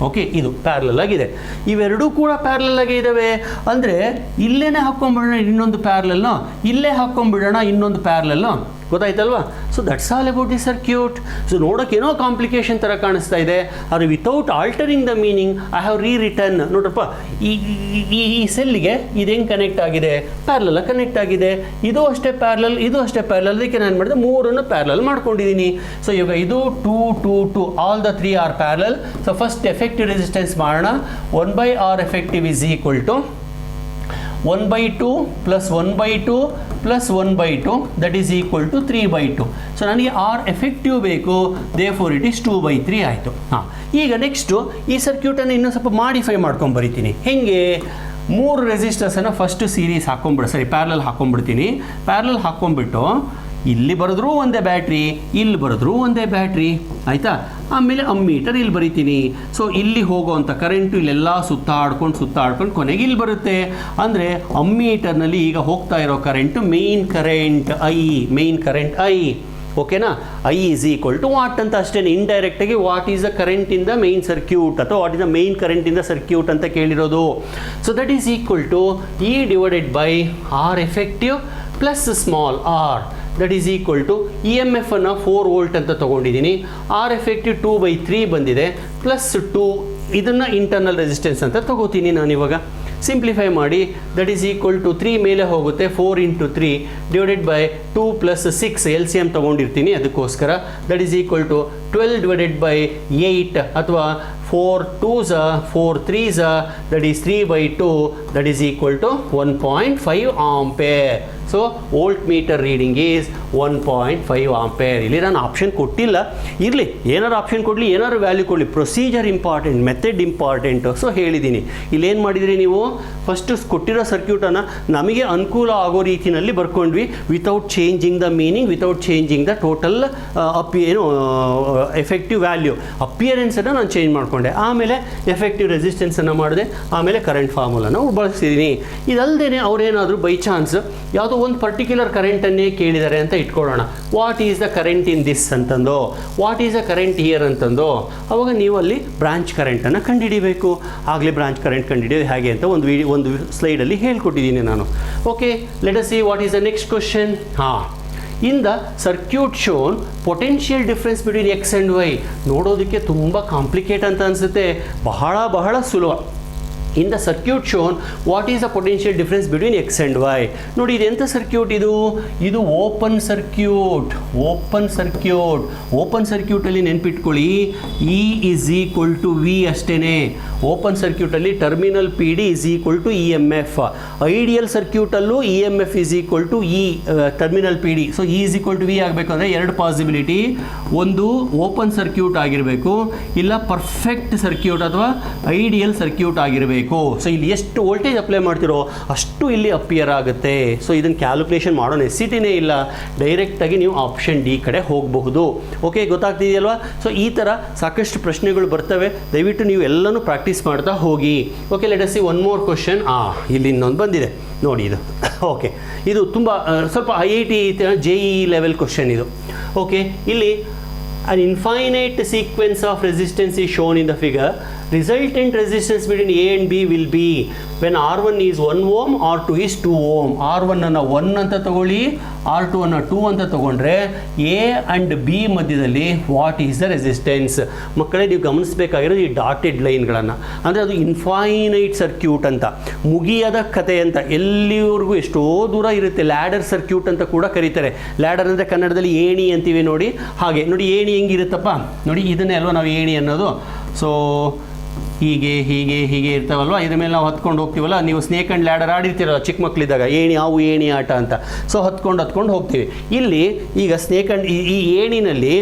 ಓಕೆ, ಇದು ಪ್ಯಾರಲಲ್ ಆಗಿದೆ. ಇವೆರಡೂ ಕೂಡ ಪ್ಯಾರಲಲ್ ಆಗಿ ಇದ್ದಾವೆ ಅಂದರೆ ಇಲ್ಲೇ ಹಾಕ್ಕೊಂಡ್ಬಿಡೋಣ ಇನ್ನೊಂದು ಪ್ಯಾರಲಲ್ಲು, ಇಲ್ಲೇ ಹಾಕ್ಕೊಂಡ್ಬಿಡೋಣ ಇನ್ನೊಂದು ಪ್ಯಾರಲಲ್ಲು. ಗೊತ್ತಾಯ್ತಲ್ವಾ? So that's all about the circuit. So ನೋಡೋಕ್ಕೇನೋ ಕಾಂಪ್ಲಿಕೇಶನ್ ಥರ ಕಾಣಿಸ್ತಾ ಇದೆ, ಆದರೆ without altering the meaning I have return. ನೋಡ್ರಪ್ಪ, ಈ ಸೆಲ್ಲಿಗೆ ಇದು ಹೆಂಗೆ ಕನೆಕ್ಟ್ ಆಗಿದೆ? ಪ್ಯಾರಲಲ್ ಕನೆಕ್ಟ್ ಆಗಿದೆ. ಇದು ಅಷ್ಟೇ ಪ್ಯಾರಲಲ್, ಇದು ಅಷ್ಟೇ ಪ್ಯಾರಲಲ್. ಅದಕ್ಕೆ ನಾನು ಮಾಡಿದೆ 3 ಪ್ಯಾರಲಲ್ ಮಾಡ್ಕೊಂಡಿದ್ದೀನಿ. ಸೊ ಇವಾಗ ಇದು 2 2 2, all the 3 are parallel. So first effective resistance ಮಾಡೋಣ. 1/R effective is equal to 1/2 plus 1/2 plus 1/2 that is equal to 3/2. So ನನಗೆ ಆರ್ ಎಫೆಕ್ಟಿವ್ ಬೇಕು, ದೇರ್ಫೋರ್ ಇಟ್ ಈಸ್ 2/3 ಆಯಿತು. ಹಾಂ, ಈಗ ನೆಕ್ಸ್ಟು ಈ ಸರ್ಕ್ಯೂಟನ್ನು ಇನ್ನೂ ಸ್ವಲ್ಪ ಮಾಡಿಫೈ ಮಾಡ್ಕೊಂಡು ಬರಿತೀನಿ. ಹೇಗೆ? 3 ರೆಸಿಸ್ಟರ್ಸನ್ನು ಫಸ್ಟ್ ಸೀರೀಸ್ ಪ್ಯಾರಲಲ್ ಹಾಕ್ಕೊಂಡ್ಬಿಡ್ತೀನಿ. ಪ್ಯಾರಲಲ್ ಹಾಕ್ಕೊಂಡ್ಬಿಟ್ಟು ಇಲ್ಲಿ ಬರೆದ್ರೂ ಒಂದೇ ಬ್ಯಾಟ್ರಿ, ಇಲ್ಲಿ ಬರೆದ್ರೂ ಒಂದೇ ಬ್ಯಾಟ್ರಿ, ಆಯಿತಾ? ಆಮೇಲೆ ಅಮ್ಮೀಟರ್ ಇಲ್ಲಿ ಬರಿತೀನಿ. ಸೊ ಇಲ್ಲಿ ಹೋಗೋವಂಥ ಕರೆಂಟು ಇಲ್ಲೆಲ್ಲ ಸುತ್ತಾಡ್ಕೊಂಡು ಕೊನೆಗೆ ಇಲ್ಲಿ ಬರುತ್ತೆ. ಅಂದರೆ ಅಮ್ಮೀಟರ್ನಲ್ಲಿ ಈಗ ಹೋಗ್ತಾ ಇರೋ ಕರೆಂಟು ಮೇನ್ ಕರೆಂಟ್ ಐ. ಓಕೆನಾ? I is equal to what ಅಂತ ಅಷ್ಟೇ. ಇಂಡೈರೆಕ್ಟಾಗಿ what is the current in the main circuit ಅಥವಾ what is the main current in the circuit ಅಂತ ಕೇಳಿರೋದು. So that is equal to E divided by R effective plus small R. That is equal to E M F ಅನ್ನು 4 volt ಅಂತ ತೊಗೊಂಡಿದ್ದೀನಿ. R effective 2/3 ಬಂದಿದೆ, plus 2 ಇದನ್ನು internal resistance ಅಂತ ತೊಗೋತೀನಿ ನಾನಿವಾಗ. Simplify ಮಾಡಿ, ದಟ್ ಈಸ್ ಈಕ್ವಲ್ ಟು 3 ಮೇಲೆ ಹೋಗುತ್ತೆ, 4 × 3 divided by 2 + 6 L C M ತೊಗೊಂಡಿರ್ತೀನಿ ಅದಕ್ಕೋಸ್ಕರ. That is equal to 12 divided by 8 ಅಥವಾ 4 2s 4 3s that is 3/2 that is equal to 1.5 ampere. So volt meter reading is 1.5 ampere. ಇಲ್ಲಿ ನಾನು option ಕೊಟ್ಟಿಲ್ಲ, ಇರಲಿ, ಏನಾರು ಆಪ್ಷನ್ ಕೊಡಲಿ, ಏನಾರು ವ್ಯಾಲ್ಯೂ ಕೊಡಲಿ, procedure important, method important. So ಹೇಳಿದ್ದೀನಿ. ಇಲ್ಲೇನು ಮಾಡಿದಿರಿ ನೀವು, ಫಸ್ಟು ಕೊಟ್ಟಿರೋ ಸರ್ಕ್ಯೂಟನ್ನು ನಮಗೆ ಅನುಕೂಲ ಆಗೋ ರೀತಿಯಲ್ಲಿ ಬರ್ಕೊಂಡ್ವಿ, without changing the meaning, without changing the total effective value. ಅಪಿಯರೆನ್ಸನ್ನು ನಾನು ಚೇಂಜ್ ಮಾಡಿಕೊಂಡೆ, ಆಮೇಲೆ ಎಫೆಕ್ಟಿವ್ ರೆಸಿಸ್ಟೆನ್ಸನ್ನು ಮಾಡಿದೆ, ಆಮೇಲೆ ಕರೆಂಟ್ ಫಾರ್ಮುಲನ್ನು ಬಳಸ್ತಿದ್ದೀನಿ. ಇದಲ್ಲದೆ ಅವರೇನಾದರೂ ಬೈ ಚಾನ್ಸ್ ಯಾವುದೋ ಒಂದು ಪರ್ಟಿಕ್ಯುಲರ್ ಕರೆಂಟನ್ನೇ ಕೇಳಿದ್ದಾರೆ ಅಂತ ಇಟ್ಕೊಳ್ಳೋಣ. What is the current in this ಅಂತಂದು, what is the current here ಅಂತಂದು, ಅವಾಗ ನೀವು ಅಲ್ಲಿ ಬ್ರಾಂಚ್ ಕರೆಂಟನ್ನು ಕಂಡುಹಿಡಿಬೇಕು. ಆಗಲೇ ಬ್ರಾಂಚ್ ಕರೆಂಟ್ ಕಂಡುಹಿಡಿಯೋದು ಹೇಗೆ ಅಂತ ಒಂದು ಸ್ಲೈಡಲ್ಲಿ ಹೇಳ್ಕೊಟ್ಟಿದ್ದೀನಿ ನಾನು. Okay, let us see what is the next question. ಹಾಂ, in the circuit shown potential difference between X and Y. ನೋಡೋದಕ್ಕೆ ತುಂಬ ಕಾಂಪ್ಲಿಕೇಟ್ ಅಂತ ಅನಿಸುತ್ತೆ, ಬಹಳ ಸುಲಭ. In the circuit shown what is the potential difference between X and Y. ನೋಡಿ, ಇದು ಎಂಥ ಸರ್ಕ್ಯೂಟ್ ಇದು ಓಪನ್ ಸರ್ಕ್ಯೂಟಲ್ಲಿ ನೆನ್ಪಿಟ್ಕೊಳ್ಳಿ, E is equal to V ಅಷ್ಟೇ. ಓಪನ್ ಸರ್ಕ್ಯೂಟಲ್ಲಿ terminal P D is equal to E M F. Ideal ಸರ್ಕ್ಯೂಟಲ್ಲೂ E M F is equal to E terminal P D. So E is equal to V ಆಗಬೇಕು ಅಂದರೆ 2 possibility. ಒಂದು open circuit ಆಗಿರಬೇಕು, ಇಲ್ಲ perfect circuit ಅಥವಾ ideal circuit ಆಗಿರಬೇಕು. So ಇಲ್ಲಿ ಎಷ್ಟು voltage apply ಮಾಡ್ತಿರೋ ಅಷ್ಟು ಇಲ್ಲಿ ಅಪಿಯರ್ ಆಗುತ್ತೆ. ಸೊ ಇದನ್ನು ಕ್ಯಾಲ್ಕುಲೇಷನ್ ಮಾಡೋ ನೆಸಿಟಿನೇ ಇಲ್ಲ, ಡೈರೆಕ್ಟಾಗಿ ನೀವು ಆಪ್ಷನ್ ಡಿ ಕಡೆ ಹೋಗಬಹುದು. ಓಕೆ, ಗೊತ್ತಾಗ್ತಿದೆಯಲ್ವಾ? ಸೊ ಈ ಥರ ಸಾಕಷ್ಟು ಪ್ರಶ್ನೆಗಳು ಬರ್ತವೆ, ದಯವಿಟ್ಟು ನೀವು ಎಲ್ಲನೂ ಪ್ರಾಕ್ಟೀಸ್ ಮಾಡ್ತಾ ಹೋಗಿ. Okay, let us C one more question. ಇಲ್ಲಿ ಇನ್ನೊಂದು ಬಂದಿದೆ ನೋಡಿ, ಇದು ಓಕೆ, ಇದು ತುಂಬ ಸ್ವಲ್ಪ IIT JEE ಲೆವೆಲ್ ಕ್ವಶನ್ ಇದು. ಓಕೆ, ಇಲ್ಲಿ an infinite sequence of resistance is shown in the figure. Resultant resistance between A and B will be when R1 is 1 ohm, R2 is 2 ohm. R1 ಅನ್ನು 1 ಅಂತ ತಗೊಳ್ಳಿ, R2 ಅನ್ನು 2 ಅಂತ ತಗೊಂಡ್ರೆ A and B ಮಧ್ಯದಲ್ಲಿ what is the resistance. ಮಕ್ಕಳೇ, ನೀವು ಗಮನಿಸಬೇಕಾಗಿರೋದು ಈ ಡಾಟೆಡ್ ಲೈನ್ಗಳನ್ನು. ಅಂದರೆ ಅದು ಇನ್ಫೈನೈಟ್ ಸರ್ಕ್ಯೂಟ್ ಅಂತ, ಮುಗಿಯದ ಕತೆ ಅಂತ, ಎಲ್ಲಿವರೆಗೂ ಎಷ್ಟೋ ದೂರ ಇರುತ್ತೆ. ಲ್ಯಾಡರ್ ಸರ್ಕ್ಯೂಟ್ ಅಂತ ಕೂಡ ಕರೀತಾರೆ. ಲ್ಯಾಡರ್ ಅಂದರೆ ಕನ್ನಡದಲ್ಲಿ ಏಣಿ ಅಂತೀವಿ ನೋಡಿ, ಹಾಗೆ ನೋಡಿ ಏಣಿ ಹೆಂಗಿರುತ್ತಪ್ಪ ನೋಡಿ, ಇದನ್ನೇ ಅಲ್ವಾ ನಾವು ಏಣಿ ಅನ್ನೋದು. ಸೊ ಹೀಗೆ ಇರ್ತಾವಲ್ವ, ಇದ್ರ ಮೇಲೆ ನಾವು ಹತ್ಕೊಂಡು ಹೋಗ್ತೀವಲ್ಲ. ನೀವು ಸ್ನೇಕ್ ಆ್ಯಂಡ್ ಲ್ಯಾಡರ್ ಆಡಿರ್ತೀರಲ್ಲ ಚಿಕ್ಕ ಮಕ್ಕಳಿದ್ದಾಗ, ಏಣಿ ಆಟ ಅಂತ. ಸೊ ಹತ್ಕೊಂಡು ಹೋಗ್ತೀವಿ. ಇಲ್ಲಿ ಈಗ ಸ್ನೇಕ್ ಆ್ಯಂಡ್ ಈ ಏಣಿನಲ್ಲಿ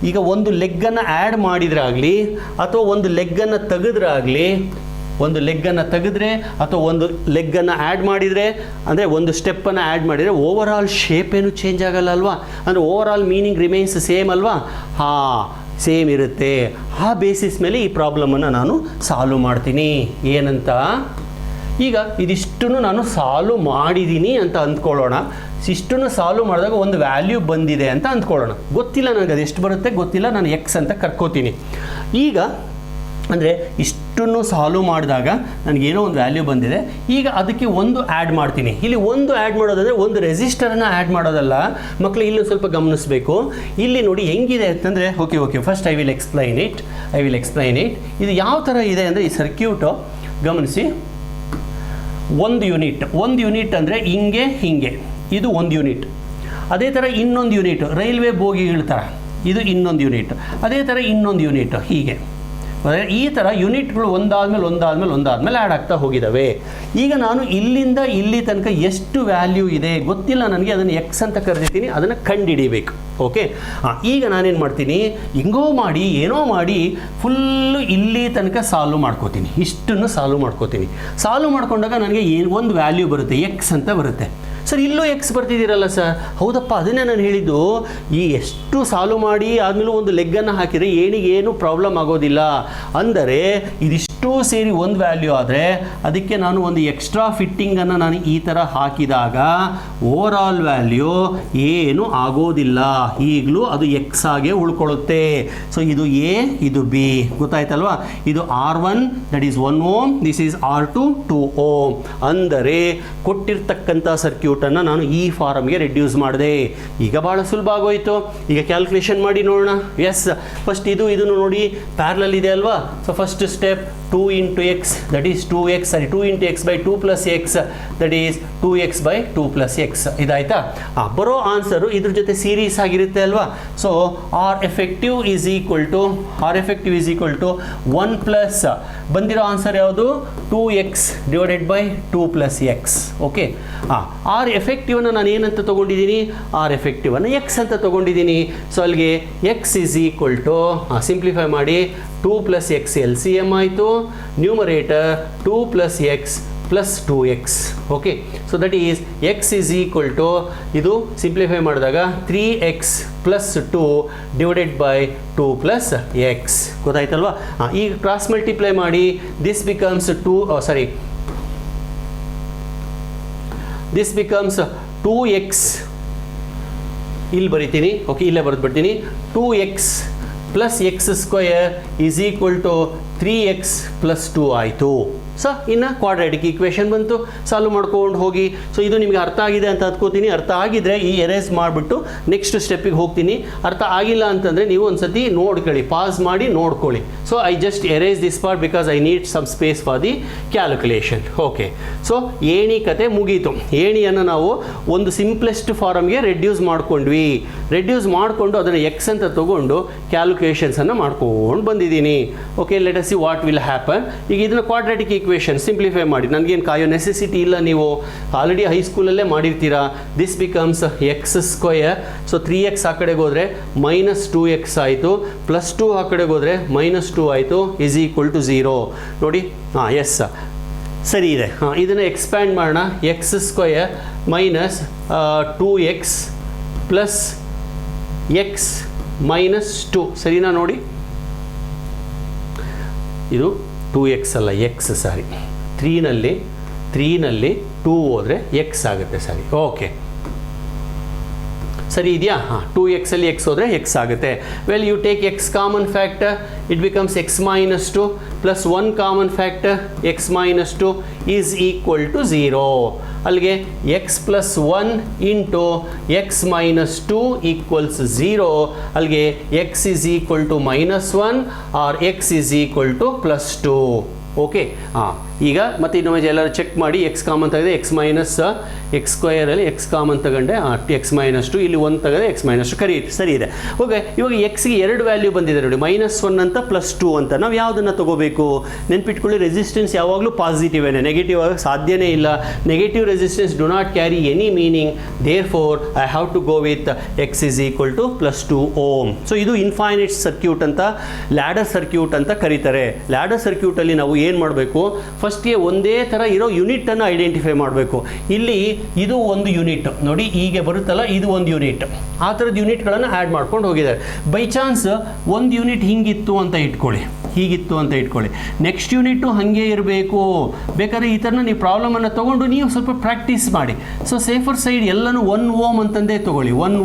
ಈಗ ಒಂದು ಲೆಗ್ಗನ್ನು ಆ್ಯಡ್ ಮಾಡಿದ್ರಾಗಲಿ ಅಥವಾ ಒಂದು ಲೆಗ್ಗನ್ನು ತೆಗೆದ್ರಾಗಲಿ, ಒಂದು ತೆಗೆದ್ರೆ ಅಥವಾ ಒಂದು ಲೆಗ್ಗನ್ನು ಆ್ಯಡ್ ಮಾಡಿದರೆ, ಅಂದರೆ ಒಂದು ಸ್ಟೆಪ್ಪನ್ನು ಆ್ಯಡ್ ಮಾಡಿದರೆ ಓವರ್ ಆಲ್ ಶೇಪ್ ಏನು ಚೇಂಜ್ ಆಗಲ್ಲ ಅಲ್ವಾ? ಅಂದರೆ over all meaning remains same ಅಲ್ವಾ? ಸೇಮ್ ಇರುತ್ತೆ. ಆ ಬೇಸಿಸ್ ಮೇಲೆ ಈ ಪ್ರಾಬ್ಲಮನ್ನು ನಾನು ಸಾಲ್ವ್ ಮಾಡ್ತೀನಿ. ಏನಂತ, ಈಗ ಇದಿಷ್ಟನ್ನು ನಾನು ಸಾಲ್ವ್ ಮಾಡಿದ್ದೀನಿ ಅಂತ ಅಂದ್ಕೊಳ್ಳೋಣ. ಇಷ್ಟನ್ನು ಸಾಲ್ವ್ ಮಾಡಿದಾಗ ಒಂದು ವ್ಯಾಲ್ಯೂ ಬಂದಿದೆ ಅಂತ ಅಂದ್ಕೊಳ್ಳೋಣ. ಗೊತ್ತಿಲ್ಲ ನನಗೆ ಅದು ಎಷ್ಟು ಬರುತ್ತೆ ಗೊತ್ತಿಲ್ಲ, ನಾನು ಎಕ್ಸ್ ಅಂತ ಕರ್ಕೋತೀನಿ. ಈಗ ಅಂದರೆ ಇಷ್ಟನ್ನು ಸಾಲ್ವ್ ಮಾಡಿದಾಗ ನನಗೇನೋ ಒಂದು ವ್ಯಾಲ್ಯೂ ಬಂದಿದೆ. ಈಗ ಅದಕ್ಕೆ ಒಂದು ಆ್ಯಡ್ ಮಾಡ್ತೀನಿ. ಇಲ್ಲಿ ಒಂದು ಆ್ಯಡ್ ಮಾಡೋದಂದರೆ ಒಂದು ರೆಸಿಸ್ಟರನ್ನು ಆ್ಯಡ್ ಮಾಡೋದಲ್ಲ ಮಕ್ಕಳು, ಇಲ್ಲಿ ಸ್ವಲ್ಪ ಗಮನಿಸಬೇಕು. ಇಲ್ಲಿ ನೋಡಿ ಹೆಂಗಿದೆ ಅಂತಂದರೆ, okay first I will explain it. ಇದು ಯಾವ ಥರ ಇದೆ ಅಂದರೆ, ಈ ಸರ್ಕ್ಯೂಟು ಗಮನಿಸಿ, ಒಂದು ಯೂನಿಟ್ ಅಂದರೆ ಹಿಂಗೆ ಇದು ಒಂದು ಯೂನಿಟ್. ಅದೇ ಥರ ಇನ್ನೊಂದು ಯೂನಿಟ್, ರೈಲ್ವೆ ಬೋಗಿಗಳ ಥರ ಇದು ಇನ್ನೊಂದು ಯೂನಿಟ್. ಅದೇ ಥರ ಇನ್ನೊಂದು ಯೂನಿಟ್ ಹೀಗೆ ಈ ಥರ ಯೂನಿಟ್ಗಳು ಒಂದಾದ್ಮೇಲೆ ಆ್ಯಡ್ ಆಗ್ತಾ ಹೋಗಿದ್ದಾವೆ. ಈಗ ನಾನು ಇಲ್ಲಿಂದ ಇಲ್ಲಿ ತನಕ ಎಷ್ಟು ವ್ಯಾಲ್ಯೂ ಇದೆ ಗೊತ್ತಿಲ್ಲ ನನಗೆ, ಅದನ್ನು ಎಕ್ಸ್ ಅಂತ ಕರೆದಿದ್ದೀನಿ, ಅದನ್ನು ಕಂಡುಹಿಡಿಬೇಕು. ಓಕೆ, ಈಗ ನಾನೇನು ಮಾಡ್ತೀನಿ, ಏನೋ ಮಾಡಿ ಫುಲ್ಲು ಇಲ್ಲಿ ತನಕ ಸಾಲ್ವ್ ಮಾಡ್ಕೋತೀನಿ, ಇಷ್ಟನ್ನು ಸಾಲ್ವ್ ಮಾಡ್ಕೋತೀನಿ. ಸಾಲ್ವ್ ಮಾಡ್ಕೊಂಡಾಗ ನನಗೆ ಒಂದು ವ್ಯಾಲ್ಯೂ ಬರುತ್ತೆ, ಎಕ್ಸ್ ಅಂತ ಬರುತ್ತೆ. ಸರ್ ಇಲ್ಲೂ ಎಕ್ಸ್ ಬರ್ತಿದ್ದೀರಲ್ಲ ಸರ್, ಹೌದಪ್ಪ ಅದನ್ನೇ ನಾನು ಹೇಳಿದ್ದು, ಈ ಎಷ್ಟು ಸಾಲ್ವ್ ಮಾಡಿ ಆದಮೇಲೂ ಒಂದು ಲೆಗ್ಗನ್ನು ಹಾಕಿದರೆ ಏನು ಪ್ರಾಬ್ಲಮ್ ಆಗೋದಿಲ್ಲ. ಅಂದರೆ ಇದಿಷ್ಟು ಸೇರಿ ಒಂದು ವ್ಯಾಲ್ಯೂ ಆದರೆ ಅದಕ್ಕೆ ನಾನು ಒಂದು ಎಕ್ಸ್ಟ್ರಾ ಫಿಟ್ಟಿಂಗನ್ನು ನಾನು ಈ ಥರ ಹಾಕಿದಾಗ ಓವರ್ ಆಲ್ ವ್ಯಾಲ್ಯೂ ಏನು ಆಗೋದಿಲ್ಲ, ಈಗಲೂ ಅದು ಎಕ್ಸ್ ಆಗೇ ಉಳ್ಕೊಳ್ಳುತ್ತೆ. ಸೊ ಇದು ಎ, ಇದು ಬಿ, ಗೊತ್ತಾಯ್ತಲ್ವಾ? ಇದು R1 that is 1 ohm, this is R2 2 ohm. ಅಂದರೆ ಕೊಟ್ಟಿರ್ತಕ್ಕಂಥ ಸರ್ಕ್ಯೂಟನ್ನು ನಾನು ಈ ಫಾರಮ್ಗೆ ರೆಡ್ಯೂಸ್ ಮಾಡಿದೆ. ಈಗ ಭಾಳ ಸುಲಭ ಆಗೋಯ್ತು. ಈಗ ಕ್ಯಾಲ್ಕುಲೇಷನ್ ಮಾಡಿ ನೋಡೋಣ. ಎಸ್, ಫಸ್ಟ್ ಇದನ್ನು ನೋಡಿ, ಪ್ಯಾರಲಲ್ ಇದೆ ಅಲ್ವಾ? So first step 2 into x that is 2x, sorry 2 into x by 2 plus x that is 2x by 2 plus x. ಇದಾಯ್ತಾ? ಬರೋ ಆನ್ಸರು ಇದ್ರ ಜೊತೆ ಸೀರೀಸ್ ಆಗಿರುತ್ತೆ ಅಲ್ವಾ? So R effective is equal to 1 plus ಬಂದಿರೋ ಆನ್ಸರ್ ಯಾವುದು? 2x divided by 2 plus x. Okay, R effective ಅನ್ನು ನಾನು ಏನಂತ ತಗೊಂಡಿದ್ದೀನಿ? R effective ಅನ್ನು x ಅಂತ ತಗೊಂಡಿದ್ದೀನಿ. ಸೊ ಅಲ್ಲಿಗೆ x is equal to simplify ಮಾಡಿ 2 plus x LCM ಆಯಿತು, numerator 2 plus x plus 2x. Okay, so that is x is equal to ಇದು ಸಿಂಪ್ಲಿಫೈ ಮಾಡಿದಾಗ 3x plus 2 divided by 2 plus x. ಗೊತ್ತಾಯ್ತಲ್ವಾ? ಈಗ cross multiply ಮಾಡಿ, this becomes 2x, ಇಲ್ಲಿ ಬರಿತೀನಿ. Okay, ಇಲ್ಲೇ ಬರೆದ್ಬಿಡ್ತೀನಿ. 2x plus x square is equal to 3x plus 2 ಆಯಿತು. So ಇನ್ನು quadratic equation ಬಂತು, ಸಾಲ್ವ್ ಮಾಡ್ಕೊಂಡು ಹೋಗಿ. ಸೊ ಇದು ನಿಮಗೆ ಅರ್ಥ ಆಗಿದೆ ಅಂತ ಅಂದ್ಕೋತೀನಿ. ಅರ್ಥ ಆಗಿದ್ರೆ ಈ ಎರೇಸ್ ಮಾಡಿಬಿಟ್ಟು ನೆಕ್ಸ್ಟ್ ಸ್ಟೆಪ್ಪಿಗೆ ಹೋಗ್ತೀನಿ. ಅರ್ಥ ಆಗಿಲ್ಲ ಅಂತಂದರೆ ನೀವು ಒಂದು ಸತಿ ನೋಡ್ಕೊಳ್ಳಿ, ಪಾಸ್ ಮಾಡಿ ನೋಡ್ಕೊಳ್ಳಿ. So I just erase this part because I need some space for the calculation. Okay, so ಏಣಿ ಕತೆ ಮುಗೀತು. ಏಣಿಯನ್ನು ನಾವು ಒಂದು ಸಿಂಪ್ಲೆಸ್ಟ್ ಫಾರಮ್ಗೆ ರೆಡ್ಯೂಸ್ ಮಾಡ್ಕೊಂಡ್ವಿ. ರೆಡ್ಯೂಸ್ ಮಾಡಿಕೊಂಡು ಅದನ್ನು ಎಕ್ಸ್ ಅಂತ ತೊಗೊಂಡು ಕ್ಯಾಲ್ಕುಲೇಷನ್ಸನ್ನು ಮಾಡ್ಕೊಂಡು ಬಂದಿದ್ದೀನಿ. Okay, let us see what will happen. ಈಗ ಇದನ್ನು ಕ್ವಾಡ್ರಾಟಿಕ್ ಈಕ್ವೇಷನ್ ಸಿಂಪ್ಲಿಫೈ ಮಾಡಿ, ನನಗೇನು ಕಾಯೋ ನೆಸೆಸಿಟಿ ಇಲ್ಲ, ನೀವು ಆಲ್ರೆಡಿ ಹೈಸ್ಕೂಲಲ್ಲೇ ಮಾಡಿರ್ತೀರಾ. This becomes X square. So 3x ಆ ಕಡೆಗೆ ಹೋದರೆ -2x ಆಯಿತು, +2 ಆ ಕಡೆಗೆ ಹೋದರೆ -2 ಆಯಿತು, ಈಸ್ ಈಕ್ವಲ್ ಟು 0. ನೋಡಿ, ಎಸ್ ಸರಿ ಇದೆ. ಇದನ್ನು ಎಕ್ಸ್ಪ್ಯಾಂಡ್ ಮಾಡೋಣ. X square minus 2x plus X -2 ಸರಿನಾ? ನೋಡಿ, ಇದು 2x ಅಲ್ಲ, ಎಕ್ಸ್, ಸಾರಿ. 3ನಲ್ಲಿ 2 ಹೋದರೆ ಎಕ್ಸ್ ಆಗುತ್ತೆ. ಸರಿ, ಓಕೆ, ಸರಿ ಇದೆಯಾ? 2x ಅಲ್ಲಿ x ಹೋದರೆ x ಆಗುತ್ತೆ. Well, you take x common factor, it becomes x -2 plus 1 common factor x -2 is equal to 0. ಅಲ್ಲಿಗೆ x plus 1 into x -2 equals 0. ಅಲ್ಲಿಗೆ x is equal to -1 or x is equal to +2. Okay, ಈಗ ಮತ್ತೆ ಇನ್ನೊಮ್ಮೆ ಎಲ್ಲರೂ check ಮಾಡಿ. X common ತೆಗೆದೆ, X minus X ಸ್ಕ್ವಯರಲ್ಲಿ X common ತಗೊಂಡೆ, ಎಕ್ಸ್ -2, ಇಲ್ಲಿ 1 ತೆಗೆದೆ, ಎಕ್ಸ್ -2 ಸರಿ ಇದೆ. ಓಕೆ, ಇವಾಗ ಎಕ್ಸ್ಗೆ 2 ವ್ಯಾಲ್ಯೂ ಬಂದಿದೆ ನೋಡಿ, -1 ಅಂತ +2 ಅಂತ. ನಾವು ಯಾವುದನ್ನು ತಗೋಬೇಕು? ನೆನ್ಪಿಟ್ಕೊಳ್ಳಿ, ರೆಸಿಸ್ಟೆನ್ಸ್ ಯಾವಾಗಲೂ ಪಾಸಿಟಿವ್, ನೆಗೆಟಿವ್ ಆಗಕ್ಕೆ ಸಾಧ್ಯನೇ ಇಲ್ಲ. Negative resistance do not carry any meaning, therefore I have to go with x is equal to +2 ohm. So ಇದು ಇನ್ಫೈನೈಟ್ ಸರ್ಕ್ಯೂಟ್ ಅಂತ, ಲ್ಯಾಡರ್ ಸರ್ಕ್ಯೂಟ್ ಅಂತ ಕರೀತಾರೆ. ಲ್ಯಾಡರ್ ಸರ್ಕ್ಯೂಟಲ್ಲಿ ನಾವು ಏನು ಮಾಡಬೇಕು? ಫಸ್ಟ್ಗೆ ಒಂದೇ ಥರ ಇರೋ ಯೂನಿಟನ್ನು ಐಡೆಂಟಿಫೈ ಮಾಡಬೇಕು. ಇಲ್ಲಿ ಇದು ಒಂದು ಯೂನಿಟ್ ನೋಡಿ, ಹೀಗೆ ಬರುತ್ತಲ್ಲ, ಇದು ಒಂದು ಯೂನಿಟ್. ಆ ಥರದ ಯೂನಿಟ್ಗಳನ್ನು ಆ್ಯಡ್ ಮಾಡ್ಕೊಂಡು ಹೋಗಿದ್ದಾರೆ. ಬೈ ಚಾನ್ಸ್ ಒಂದು ಯೂನಿಟ್ ಹಿಂಗಿತ್ತು ಅಂತ ಇಟ್ಕೊಳ್ಳಿ, ಹೀಗಿತ್ತು ಅಂತ ಇಟ್ಕೊಳ್ಳಿ, ನೆಕ್ಸ್ಟ್ ಯೂನಿಟ್ಟು ಹಾಗೆ ಇರಬೇಕು. ಬೇಕಾದ್ರೆ ಈ ಥರನ ನೀವು ಪ್ರಾಬ್ಲಮನ್ನು ತೊಗೊಂಡು ನೀವು ಸ್ವಲ್ಪ ಪ್ರಾಕ್ಟೀಸ್ ಮಾಡಿ. ಸೊ ಸೇಫರ್ ಸೈಡ್ ಎಲ್ಲನೂ 1 ಓಮ್ ಅಂತಂದೇ ತೊಗೊಳ್ಳಿ, 1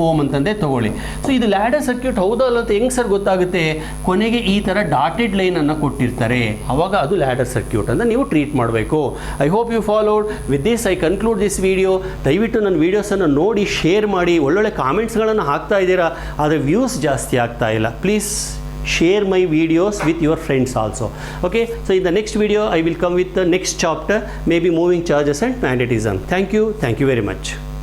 ಓಮ್ ಅಂತಂದೇ ತೊಗೊಳ್ಳಿ. ಸೊ ಇದು ಲ್ಯಾಡರ್ ಸರ್ಕ್ಯೂಟ್ ಹೌದಾ ಅಲ್ಲ ಅಂತ ಹೆಂಗೆ ಸರ್ ಗೊತ್ತಾಗುತ್ತೆ? ಕೊನೆಗೆ ಈ ಥರ ಡಾಟೆಡ್ ಲೈನನ್ನು ಕೊಟ್ಟಿರ್ತಾರೆ, ಆವಾಗ ಅದು ಲ್ಯಾಡರ್ ಸರ್ಕ್ಯೂಟ್ ಅಂತ ನೀವು ಟ್ರೀಟ್ ಮಾಡಬೇಕು. I hope you followed. With this I conclude this video. ದಯವಿಟ್ಟು ನನ್ನ ವೀಡಿಯೋಸನ್ನು ನೋಡಿ, ಶೇರ್ ಮಾಡಿ, ಒಳ್ಳೊಳ್ಳೆ ಕಾಮೆಂಟ್ಸ್ಗಳನ್ನು ಹಾಕ್ತಾ ಇದ್ದೀರಾ, ಆದರೆ ವ್ಯೂಸ್ ಜಾಸ್ತಿ ಆಗ್ತಾ ಇಲ್ಲ. Please share my videos with your friends also. Okay, so in the next video I will come with the next chapter, maybe moving charges and magnetism. Thank you very much.